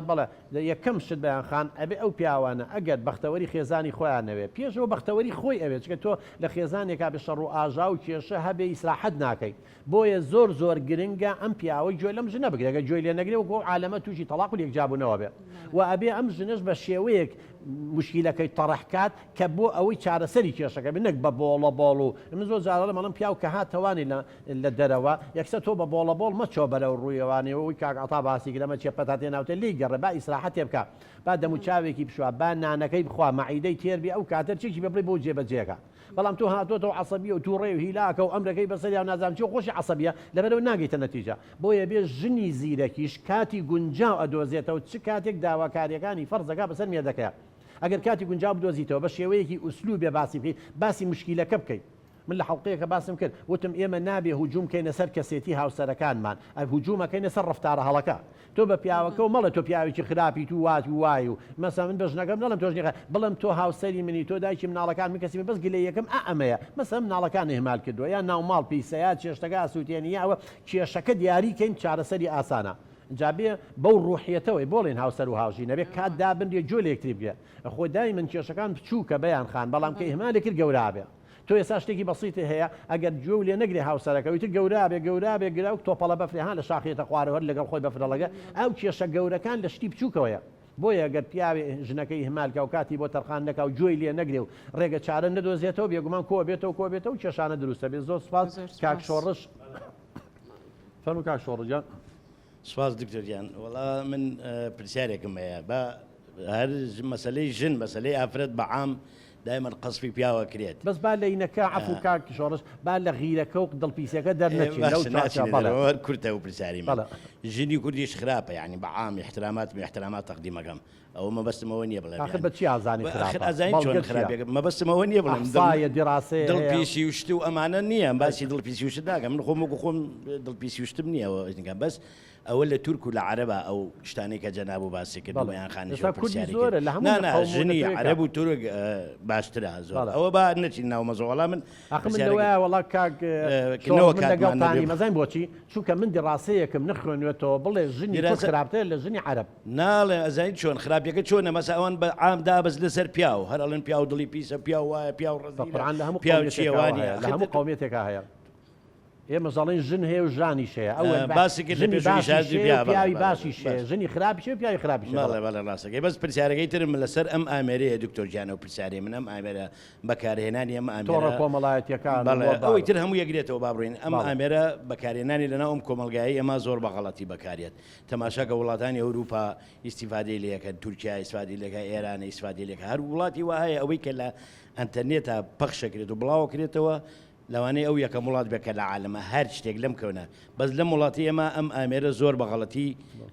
بەڵێ یەکەم شت بەیان خان ئەبێ ئەو پیاوانە ئەگەر بەختەوەری خێزانی خۆیانەوێ پێشەوە بەختەوەری خۆی ئەوێت چکە تۆ لە خێزانێکا بە شەڕ و ئاژا و کێشە هەبێ ئیسراحەت ناکەی بۆیە زۆر گرنگە ئەم پیاوەی گوێ لەم ژنە بگرێگە گوێ لێ نەگرێ و بۆ عالەمە تووشی تەلاق و یەکجابوونەوە بێ و ئەبێ ئەم ژنش بە شێوەیەک مشکلەکەی تەڕەحکات کە بۆ ئەوەی چارەسەری کێشەکە بنەک بە بۆڵە بۆڵ و من زۆر جارە مەڵم پیاو کە هاتەوانی لە دەرەوە یەکسە تۆ بە بۆڵە بۆڵ مەچۆ بەرەو ڕوویەوانەوەی کاگعتا باسی گرەمە چێپەتاتێ ناوتە لی گەڕێ با ئیسراحەتێ بکە با دەموچاوێکی بشوە با نانەکەی بخوا مەعیدەی تێربی ئەو کاتر چێکی ببڕی بۆ جێبەجێەکە بەڵام تۆ هاتۆتەوە عەسەبیە و تووڕێ و هیلاکە و ئەمرەکەی بەسەریان نازانم چی خۆشی عەسەبیە لەبەرەوە ناگەیتە نەتیجە بۆیە بێ ژنی زیرەکیش کاتی گونجاو ئەدۆزێتەوە چ کاتێک داواکاریەکانی فەرزەکە بەسەر مێردەکەیە ئەگەر کاتی گونجاو بدۆزیتەوە بە شێوەیەکی ئوسلوبێ باسی بکەیت باسی مشکلەکە بکەیت من لە حەڵقەیەکە باسم کرد وتم ئێمە نابێ هجووم کەینە سەر کەسێتی هاوسەرەکانمان هجوومەکەینە سەر ڕفتارە هەڵەکە تۆ بە پیاوەکە و مەڵە تۆ پیاوێکی خراپی تو وات وای و مەسا من بەژنەکەم نەڵم تۆژنیەکە بڵم تۆ هاوسەری منی تۆ دایکی مناڵەکان من کەسی بەس گلەی یەکەم ئەمەیە مەسە مناڵەکان هێمال کردووە یا ناوماڵ پیسەیە چێشتەکە ئاسووتێنی ئەوە کێشەکە دیاریکەین چارەسەری ئاسانە جابێ بەو ڕوحیەتەوەی بۆڵێن هاوسەر و هاوژی نەبێت کات دابندێ جۆ لێکتری بگە خۆ دای من کێشەکان بچووکە بەیان خان بەڵام کە هێمالێ کرد گەورابێ تۆ ێستا شتێکی بەسیتی هەیە ئەگەر جۆ لێ نەگرێ هاوسەرەکەویتر گەورابێ گەورا و تۆپەڵە بەفرێهان لە شاخێتە خوارەوە لەگەڵ خۆی بەفرەڵەگە ئەو کێشە گەورەکان لە شتی بچووکەوەیە بۆیە گەر پیاوێ ژنەکەی هەمالکە و کاتی بۆ تەرخان نەکە و جۆی لێ نەگرێ و ڕێگە چارە نەدۆزێتەوە بێگومان کۆ بێتەوە کێشانە دروستە بێت زۆر سپاس کاک شۆڕش فەرموو کاک شۆڕجان
سپاس دکتۆریان وڵا من پرسیارێکم هەیە بە هەر مەسلەی ژن مەسلەی ئافرەت بەعام دائما قەسفی پیاوە کرێت
بەس با لە اینەکە عفو کاک شۆڕش با لە غیرەکە و دڵپیسەکە دەرنەچێت
کورتە و پرسیاری ژنی کوردیش خراپە یعنی بەعام احترامات تەقدیمەکەم ئەو مەبەستمەوە نییە بڵێ
بە چی ئازانی
ئازانی چۆن خراپێک مەبەستمەوە نییە بڵێم دڵپیسی وشت و ئەمانە نییە باسی دڵپیسی وشت ناکەم من خۆم دڵپیسی وشتم نییە بەس ئەوە لە تورک و لە عەرەبە ئەو شتانەی کە جەناب و باسی کرد بۆیان خانیشۆ ژنی عەرەب و تورک باشترە زۆر ئەوە با نەچین ناو مەزۆڵا من
وڵا کاکەوەکانی مەزای بۆچی چونکە من دیڕاستەیەکم نخوێنوێتەوە بڵێ ژنی خراپتر لە ژنی عەرەب
ناڵێ ئەزای چۆن خراپەکە چۆنە مەسا ئەوان بە عام دابەز لەسەر پیا و هەر ئەڵێن پیا و دڵی پیسە پیا وایە پیا و
ڕزیلە لە هەموو
پیاوچیوانی
لە هەموو قومێتێکا هەیە ئێمە زەڵین ژن هەیە و ژانی شەیە ئەوە
باسی کرد
پیاوی باشی شێ ژنی خراپی شێ پیاوی خراپی
بەڵێ ڕاستەکەی بەس پرسیارەکەی ترم لەسەر ئەم ئامێرەیە دکتۆر گیانە و پرسیارێ من ئەم ئامێرە بەکارهێنانی ئەم ئامێرە
کۆمەڵایەتیەکان
ئەوەی تر هەموو یەکرێتەوە با بڕین ئەم ئامێرە بەکارهێنانی لەناو ئەم کۆمەلگایی ئەمە زۆر بەغەڵەتی بەکارێت تەماشاکە وڵاتانی ئەوروپا ئیسیفادەی لەکەن تورکیا ئیسفادی لەکە ئێران ئیسفادی لەکە هەر وڵاتی وایە ئەوەی کە لە ئەنتەرنێتە پەخشەکرێت و بڵاو کرێتەوە لەوانەیە ئەو یەکەم وڵات بێکە لە عالەمە هەر شتێک لەم کەونە بەس لەم وڵاتی ئەمە ئەم ئامێرە زۆر بەغەڵەتی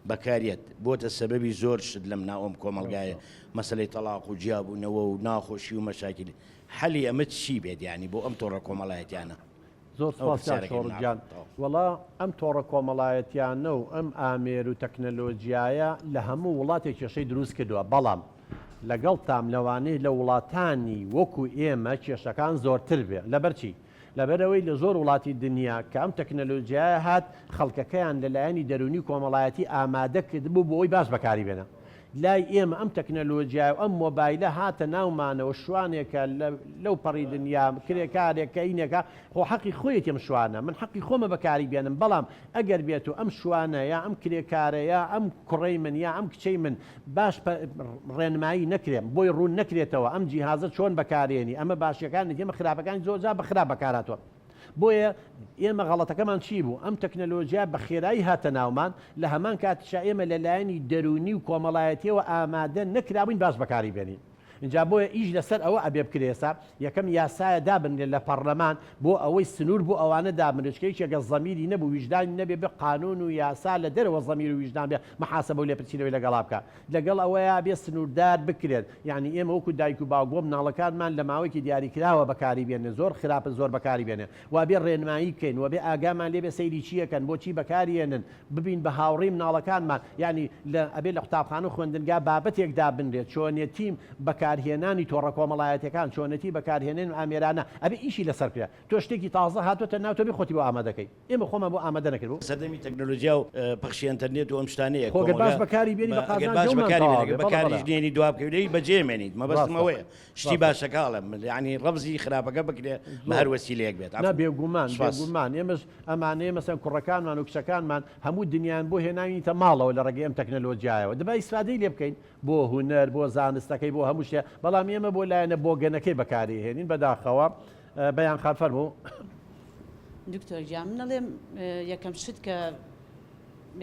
بەکارێت بۆتە سەبەبی زۆر شت لەم ناوەم کۆمەلگایە مەسلەی تەلاق و جیابوونەوە و ناخۆشی و مەشاکل حەلی ئەمە چی بێت ینی بۆ ئەم تۆڕە کۆمەڵایەتیانە
زۆر شۆڕجان وڵا ئەم تۆڕە کۆمەڵایەتیانە و ئەم ئامێر و تەکنەلۆجیایە لە هەموو وڵاتێک کێشەی دروست کردووە بەڵام لەگەڵ تام لەوانەی لە وڵاتانی وەکو ئێمە کێشەکان زۆرتر بێ لەبەرچی لەبەرەوەی لە زۆر وڵاتی دنیا کە ئەم تەکنەلۆجیایە هات خەڵکەکەیان لەلایەنی دەرونی کۆمەڵایەتی ئامادە کردبوو بۆ ئەوی باش بەکاری بێنە لای ئێمە ئەم تەکنەلۆجیای و ئەم مۆبایلە هاتە ناومانەوە شوانێکە لەو پەڕی دنیا کرێکارێکە اینێکە خۆ حەقی خۆیەتی ئەم شوانە من حەقی خۆمە بەکاری بێنم بەڵام ئەگەر بێت و ئەم شوانە یا ئەم کرێکارەیە ئەم کوڕەی من یا ئەم کچەی من باش ڕێنمایی نەکرێم بۆی ڕوون نەکرێتەوە ئەم جیهازە چۆن بەکارێنی ئەمە باشیەکان ئێمە خراپەکانی زۆرجار بەخراپ بەکاراتەوە بۆیە ئێمە غەڵەتەکەمان چی بوو ئەم تەکنەلۆژیا بە خێرایی هاتە ناومان لە هەمان کاتیشا ئێمە لەلایەنی دەرونی و کۆمەڵایەتیەوە ئامادە نەکراوین باش بەکاری بێنین اینجا بۆیە ئیش لەسەر ئەوە ئەبێ بکرێسا یەکەم یاسایە دابنێت لە پەرلەمان بۆ ئەوەی سنوور بۆ ئەوانە دابنێتکەی چێگە زەمیری نەبوو ویژدانی نەبێ بە قانون و یاسا لە دەرەوە زەمیر و ویژدان بێ مەحاسەبە و لێپرسینەوەی لەگەڵا بکە لەگەڵ ئەوەیە بێ سنووردار بکرێت یعنی ئێمە وەکو دایک و باوگۆ مناڵەکانمان لە ماوەیەکی دیاریکراوە بەکاری بێنێ زۆر خراپە زۆر بەکاری بێنێ وا بێ ڕێنمایی بکەین و بێ ئاگامان لێبێ سەیری چیەکەن بۆچی بەکارێنن ببین بە هاوڕێی مناڵەکانمان یعنی ئەبێ لە قوتابخانە و خوێندنگا بابەتێک دابنرێت چۆنێتیم بەکارهێنانی تۆڕە کۆمەڵایەتەکان چۆنەتی بەکارهێنن ئامێرانە ئەبێ ئیشی لەسەر کرێت تۆ شتێکی تازە هاتوۆتە ناوتۆ بێ خۆتی بۆ ئامادەکەی ئێمە خۆمان بۆ ئامادە نەکردبوو
سەردەمی تەکنۆلۆژیا و پەخشی ئینتەرنێت و ئەم شتانەیە
باش بەکاری بێنی
بەکاریژنێنی دواب کردی بەجێمێنیت مەبەستمەوەیە شتی باشەکاڵم ینی ڕەبزی خراپەکە بکرێ بە هەر وەسیلەیەک بێت
بێگومان ئێمەش ئەمانەیە مەسەن کوڕەکانمان و کچەکانمان هەموو دنیایان بۆ هێناوینیتە ماڵەوە لە ڕێگەی ئەم تەکنەلۆجیایەوە دەبا ئیسفادەی لێ بکەین بۆ هونەر بۆ زانستەکەی بۆ هەموو شتێ بەڵام ئێمە بۆ لایەنە بۆ گەنەکەی بەکاری هێنین بەداخەوە بەیان خان فەرموو
دکتۆر گیان منەڵێم یەکەم شت کە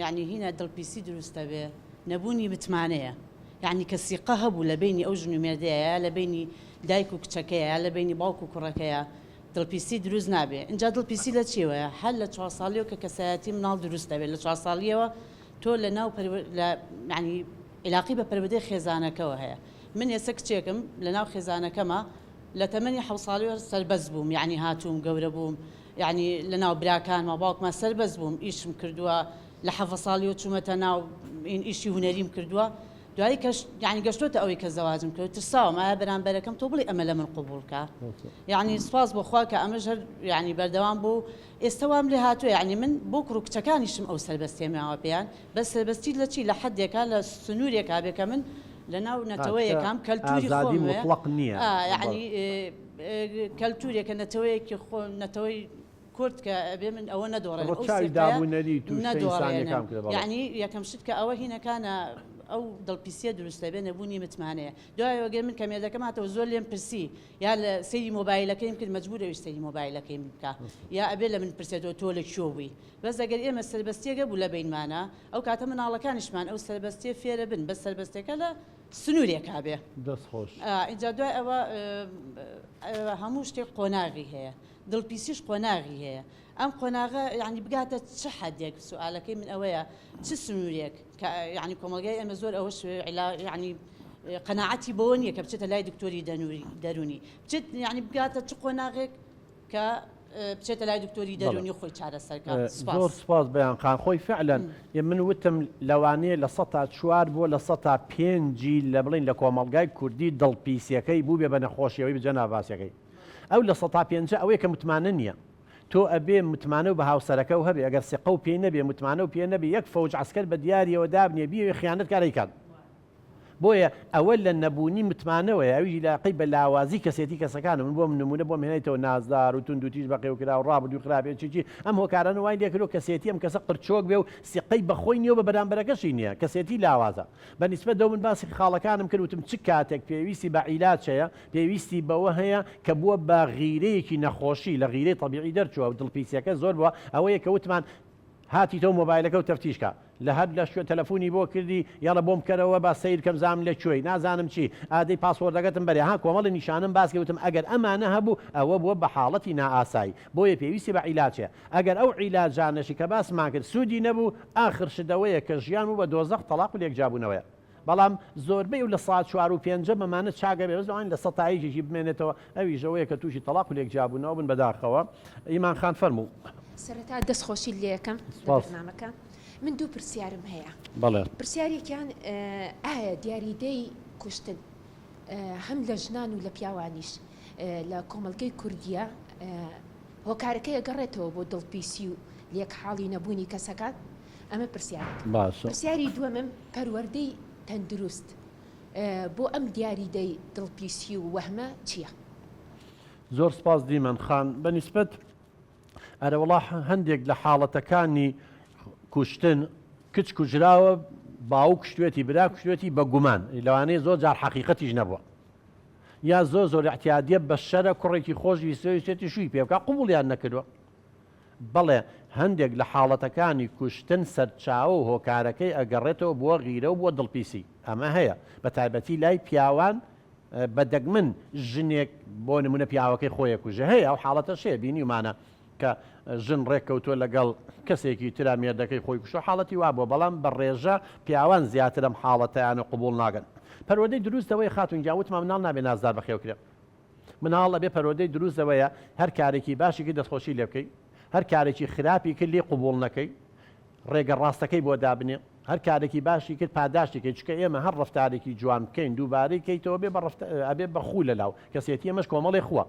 یعنی هینە دڵپیسی دروستە بێ نەبوونی متمانەیە یعنی کە سیقە هەبوو لە بینی ئەو ژن و مێردەیە لە بینی دایک و کچەکەیە لە بینی باوک و کوڕەکەیە دڵپیسی دروست نابێ اینجا دڵپیسی لە چیوەیە هەر لە 4 ساڵیەوە کە کەسایەتی مناڵ دروست دەبێت لە 4 ساڵیەوە تۆ لە ناو ینی علاقی بە پەروەردەی خێزانەکەەوە هەیە من ئێستا کچێکم لە ناو خێزانەکەمە لە تەمەنی حەو ساڵی سەربەز بووم یعنی هاتووم گەورە بووم یعنی لەناو براکانمە باوکمە سەربەز بووم ئیشم کردووە لە حەفە ساڵی و چوومەتە ناو این ئیشی هوەریم کردووە دوایی کەش یعنی گەشتۆتە ئەوەی کە زەواجم کرد ترساوم ئایا بەرامبەرەکەم تۆ بڵێ ئەمە لە من قبولکە یعنی سپاس بۆخوا کە ئەمەش هەر یعنی بەردەوام بوو ئێستا وام لێ هاتووە یعنی من بۆ کوڕ و کچەکانیشم ئەو سەربەستێماوە پێیان بەس سەربەستی لە چی لە حەدێکا لە سنوورێکا بێ کە من لە ناو نەتەوەیەکام کەلتوری خۆم یعنی کەلتورێکە نەتەوەیەکی خۆ نەتەوەی کورد کە ئەبێ من ئەوە نەدۆڕێن یعنی یەکەم شت کە ئەوە هینەکانە ئەو دڵپیسیە دروستە بێ نەبوونی متمانەیە دوای وەگەر من کەمێدەکەم هاتەوە زۆر لێم پرسی یا لە سەیری مۆبایلەکەیم کرد مەجبورە وی سەیری مۆبایلەکەیم بکە یا ئەبێ لە من پرسێتەوە تۆ لە کوێ بووی بەس ئەگەر ئێمە سەربەستیەکە بوو لە بینمانە ئەو کاتە مناڵەکانیشمان ئەو سەربەستیە فێرە بن بەس سەربەستەکە لە سنوورێکا بێ
دەستخۆش
اینجا دوای ئەوە هەموو شتێک قۆناغی هەیە دڵپیسیش قۆناغی هەیە ئەم قۆناغە یعنی بگاتە چه حەدێک سوالەکەی من ئەوەیە چ سنوورێک کە یعنی کۆمەلگای ئەمە زۆر ئەوەش یعنی قەناعەتی بەوە نییە کە بچێتە لای دکتۆری دەرونی بچێت یعنی بگاتە چ قۆناغێک کە بچێتە لای دکتۆری دەرونی خۆی چارەسەرکە
زۆر سپاس بەیان خان خۆی فعلەن من وتم لەوانەیە لە 4 بۆ لە 5 لە بڵین لە کۆمەلگای کوردی دڵپیسیەکەی بوو بێ بە نەخۆشیەوەی بجە ناواسیەکەی ئەو لە 105 ئەوەیە کە متمانە نییە تۆ ئەبێ متمانە و بە هاوسەرەکە و هەبێ ئەگەر سقە و پێی نەبێ متمانە و پێ نەبێ یەک فەوج عسکەر بە دیاریەوە دابنێ بیوێ خیانەت کارێکات بۆیە ئەوە لە نەبوونی متمانەوەی ئەوی لاقی بە لاوازی کەسێتی کەسەکانە من بۆ نمونە بۆ هێنێتەوە نازدار و تونند و تیژ بەقێ و کرا و ڕابردوو خراپێت چی ئەم هۆکارانە وای لێکرۆ کەسێتی ئەم کەسە قرچۆک بێ و سقەی بەخۆی نیەوە بە بەرامبەرەکەشی نییە کەسێتی لاوازە بەنسبەت دەو من باسی خاڵەکانم کردوتم چ کاتێک پێویستی بە عیلاجەیە پێویستی بەوە هەیە کە بووە بە غیرەیەکی نەخۆشی لە غیرەی طبیعی دەرچووە و دڵپیسیەکە زۆر بووە ئەوەیە کە وتمان هاتی تۆ مۆبایلەکە و تەفتیشکە لە هەر لە شوێ تەلەفۆنی بۆ کردی یاڵە بۆم کەرەوە با سیر کەم زانم لەکوێی نازانم چی ئادەی پاسوەردەکەتم بەرێ ها کۆمەڵی نیشانم باس کەوتم ئەگەر ئەمانە هەبوو ئەوە بووە بە حاڵەتی نائاسایی بۆیە پێویستی بە عیلاجێ ئەگەر ئەو عیلاجانەشی کە باسمان کرد سوودی نەبوو ئاخر شدەوەیە کە ژیان و بە دۆزەخ تەلاق و لێکجابوونەوەیە بەڵام زۆربەی و لە 4 و 5 بەمانە چاگە بێ بەزوان لە 100 بمێنێتەوە ئەوی ژەوەیە کە تووشی تەلاق و لێکجابوونەوە بن بەداخەوە ئیمان خان فەرموو
سەرەتا دەستخۆشی لێ یەکەم بەرنامەکە من دوو پرسیارم هەیە
بەڵێ
پرسیارێکیان ئایا دیاریدەی کوشتن هەم لە ژنان و لە پیاوانیش لە کۆمەڵگەی کوردیە هۆکارەکەی ئەگەڕێتەوە بۆ دڵپیسی و لێک حاڵی نەبوونی کەسەکان ئەمە پرسیارێک پرسیاری دووەمم پەروەردەی تەندروست بۆ ئەم دیاریدەی دڵپیسی و وەهمە چییە؟
زۆر سپاس دیمەن خان بەنسبەت ئەرەوەڵا هەندێک لە حاڵەتەکانی کوشتن کچ کوژراوە باو کوشتێتی برا کوشتێتی بە گومان لەوانەیە زۆر جار حەقیقەتیش نەبووە یا زۆر احتیادیە بە شەرە کوڕێکی خۆش ویسێتی شووی پێ بکە قوبوڵیان نەکردووە بەڵێ هەندێک لە حاڵەتەکانی کوشتن سەرچاوە و هۆکارەکەی ئەگەڕێتەوە بۆ غیرە و بۆ دڵپیسی ئەمە هەیە بە تایبەتی لای پیاوان بەدەگمن ژنێک بۆ نمونە پیاوەکەی خۆیە کوژە هەیە ئەو حاڵەتە شەیە بینیمانە کە ژن ڕێککەوتووە لەگەڵ کەسێکی ترا مێردەکەی خۆی کوشە حاڵەتی وا بووە بەڵام بە ڕێژە پیاوان زیاتر ئەم حاڵەتەیانە قوبوڵ ناگەن پەروەردەی دروستەوەی خاتون جاوتمان مناڵ نابێ نازدار بەخێوکرێ مناڵ ئەبێ پەروەردەی دروستەوەیە هەر کارێکی باشێکی دەستخۆشی لێ بکەی هەر کارێکی خراپی کرد لێ قوبوڵ نەکەی ڕێگە ڕاستەکەی بۆ دابنێ هەر کارێکی باشی کرد پاداشتێکی چکە ئێمە هەر ڕفتارێکی جوان بکەین دووبارەی کەیتەوە ئەبێ بە خوو لەلاو کەسێتی ئەمەش کۆمەڵی خووە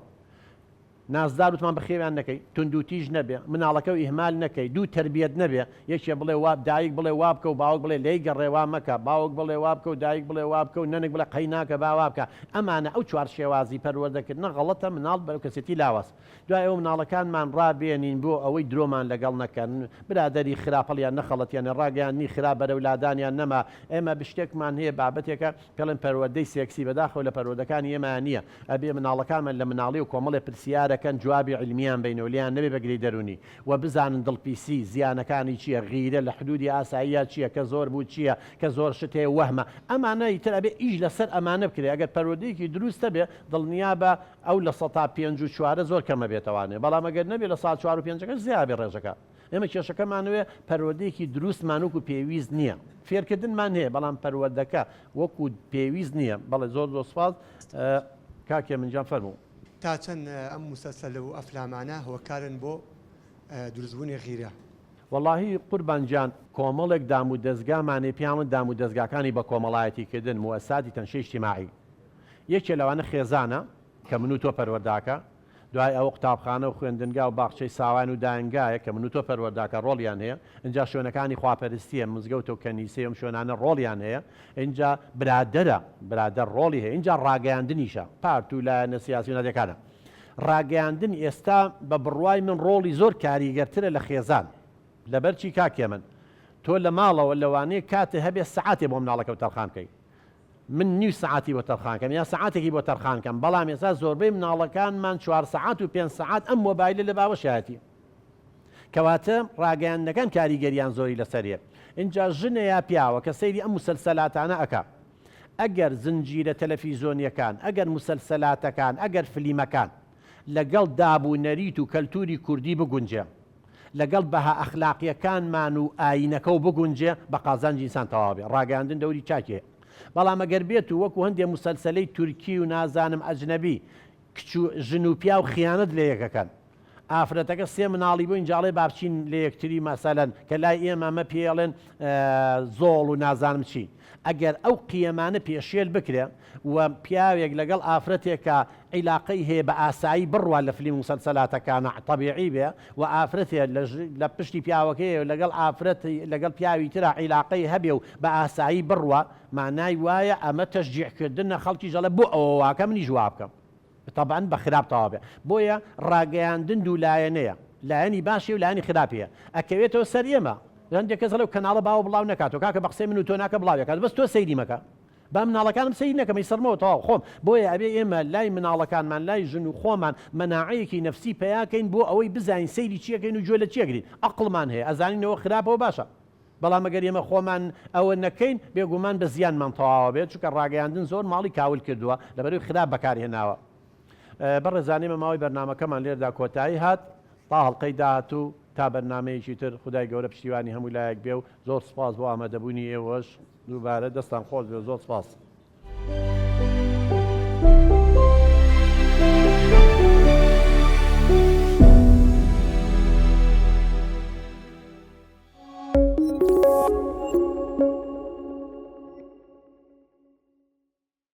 نازدار وتمان بەخێویان نەکەی تونند و تیژ نەبێ مناڵەکە و ئیهمال نەکەی دوو تربیەت نەبێ یەکێ بڵێ واب دایک بڵێ وابکە و باوک بڵێ لێی گەڕێوا مەکە باوک بڵێ وابکە و دایک بڵێ وابکە و نەنێک بڵێ قەی ناکە باوابکە ئەمانە ئەو چوار شێوازی پەروەردەکردنە غەڵەتە مناڵ بەرەو کەسێتی لاوەس دوای ئەو مناڵەکانمان ڕابێنین بۆ ئەوەی درۆمان لەگەڵ نەکەن برادەری خراپەڵیان نەخەڵەتیان ڕاگەیان نی خراپ بەرەولادانیان نەما ئێمە بشتێکمان هەیە بابەتێکە پێڵێن پەروەردەی سێکسی بەداخەوە لە پەروەردەکانی ئێمە نییە ئەبێ مناڵەکانمان لە مناڵی و کۆمەڵێ پرسیارەکەن جوابی علمیان بینەولیان نەبێ بەگری دەرونی و بزانن دڵپیسی زیانەکانی چییە غیرە لە حدودی ئاساییە چییە کە زۆر بوو چییە کە زۆر شتێ وەهمە ئەمانە ئیتر ئەبێ ئیش لەسەر ئەمانە بکرێ ئەگەر پەروەردەیەکی دروستە بێ دڵنیا بە ئەو لە 154 زۆر کەمە بێتەوانێ بەڵام ئەگەر نەبێ لە 145 زیابێ ڕێژەکە ئێمە کێشەکەمانوێ پەروەردەیەکی دروستمان وەکو پێویست نییە فێرکردنمان هەیە بەڵام پەروەردەکە وەکو پێویست نییە بەڵێ زۆر سپاس کاکێ منجان فەرموو
تا چەند ئەم موسەلسەلە و ئەفلامانە هۆکارن بۆ دروستبوونی غیرە.
وەڵاهی قوربانجان کۆمەڵێک دام و دەستگامانێ پیاڵن دام و دەستگاکانی بە کۆمەڵایەتیکردن مؤسساتی تەنشەی اجتیماعی یەکێ لەوانە خێزانە کە من و تۆ پەروەرداکە دوای ئەوە قوتابخانە و خوێندنگا و باخچەی ساوان و داهنگایە کە من و تۆ پەروەرداکە ڕۆڵیان هەیە اینجا شوێنەکانی خواپەرستیە مزگەوت و کەنیسە ئەم شوێنانە ڕۆڵیان هەیە اینجا برادەر ڕۆڵی هەیە اینجا ڕاگەیاندنیشە پارت و لایەنە سیاسی و نەدەکانە ڕاگەیاندن ئێستا بە بڕوای من ڕۆڵی زۆر کاریگەرترە لە خێزان لەبەرچی کاکێ من تۆ لە ماڵەوە لەوانەیە کاتێ هەبێ سعاتێ بۆ مناڵەکە و تەرخانکەی من نیو سعاتی بۆ تەرخانکەم یا سعاتێکی بۆ تەرخانکەم بەڵام ئێستا زۆربەی مناڵەکانمان 4 سعات و 5 سعات ئەم مۆبایلە لە باوەشایەتی کەواتە ڕاگەیاندنەکان کاریگەریان زۆری لەسەریە اینجا ژنە یا پیاوە کە سەیری ئەم مسلسلاتانە ئەکا ئەگەر زنجیرە تەلەڤیزۆنیەکان ئەگەر مسلسلاتەکان ئەگەر فلیمەکان لەگەڵ دابوونەریت و کەلتوری کوردی بگونجێ لەگەڵ بەها ئەخلاقیەکانمان و ئاینەکە و بگونجێ بە قازانجی ئینسان تەواو بێ ڕاگەیاندن دەوری چاکێ بەڵام ئەگەر بێت و وەکو هەندێک مسلسلەی تورکی و نازانم ئەجنەبی ژن و پیا و خیانەت لە یەکەکەن ئافرەتەکە سێ مناڵی بۆ اینجاڵێ بابچین لە یەکتری مەسەلەن کە لای ئێمە ئەمە پێڵێن زۆڵ و نازانم چی ئەگەر ئەو قیەمانە پێشێل بکرێ و پیاوێک لەگەڵ ئافرەتێکە عیلاقەی هەیە بە ئاسایی بڕوە لە فلیم مسلسلاتەکانە تەبیعی بێ و ئافرەتێ لە پشتی پیاوەکەی لەگەڵ ئافرەتی لەگەڵ پیاوی ترە عیلاقەی هەبێ و بە ئاسایی بڕوە مانای وایە ئەمە تەشجیعکردنە خەڵکی ژەڵە بۆ ئەوە واکە منی جواب بکەم طبعاً بە خراپ تەواو بێ بۆیە ڕاگەیاندن دوو لایەنەیە لایەنی باشی و لایەنی خراپیە ئەکەوێتەوە سەر ئێمە هەندێک کەس لەو کەناڵە باوە بڵاو نکاتەوە کاکە بە قسەی من و تۆ ناکە بڵاوێکات بەس تۆ سەیری مەکە با مناڵەکانم سەیر نەکەم سەرمەوە تەواو خۆم بۆیە ئەبێ ئێمە لای مناڵەکانمان لای ژن و خۆمان مەناعەیەکی نەفسی پەیاکەین بۆ ئەوەی بزانین سەیری چیەکەین و گوێ لە چیەگرین عەقڵمان هەیە ئەزانینەوە خراپەوە باشە بەڵام ئەگەر ئێمە خۆمان ئەوە نەکەین بێگومان بە زیانمان تەواوە بێت چونکە ڕاگەیاندن زۆر ماڵی کاول کردووە لەبەرەوەی خراپ بەکارهێناوە بەڕێزانێمە ماوەی بەرنامەکەمان لێردا کۆتایی هات تا هەڵقەی داهاتوو تا بەرنامەیەکی تر خودای گەورە پشتیوانی هەموو لایەک بێ و زۆر سپاس بۆ ئامادەبوونی ئێوەش دووبارە دەستان خۆش بێ زۆر سپاس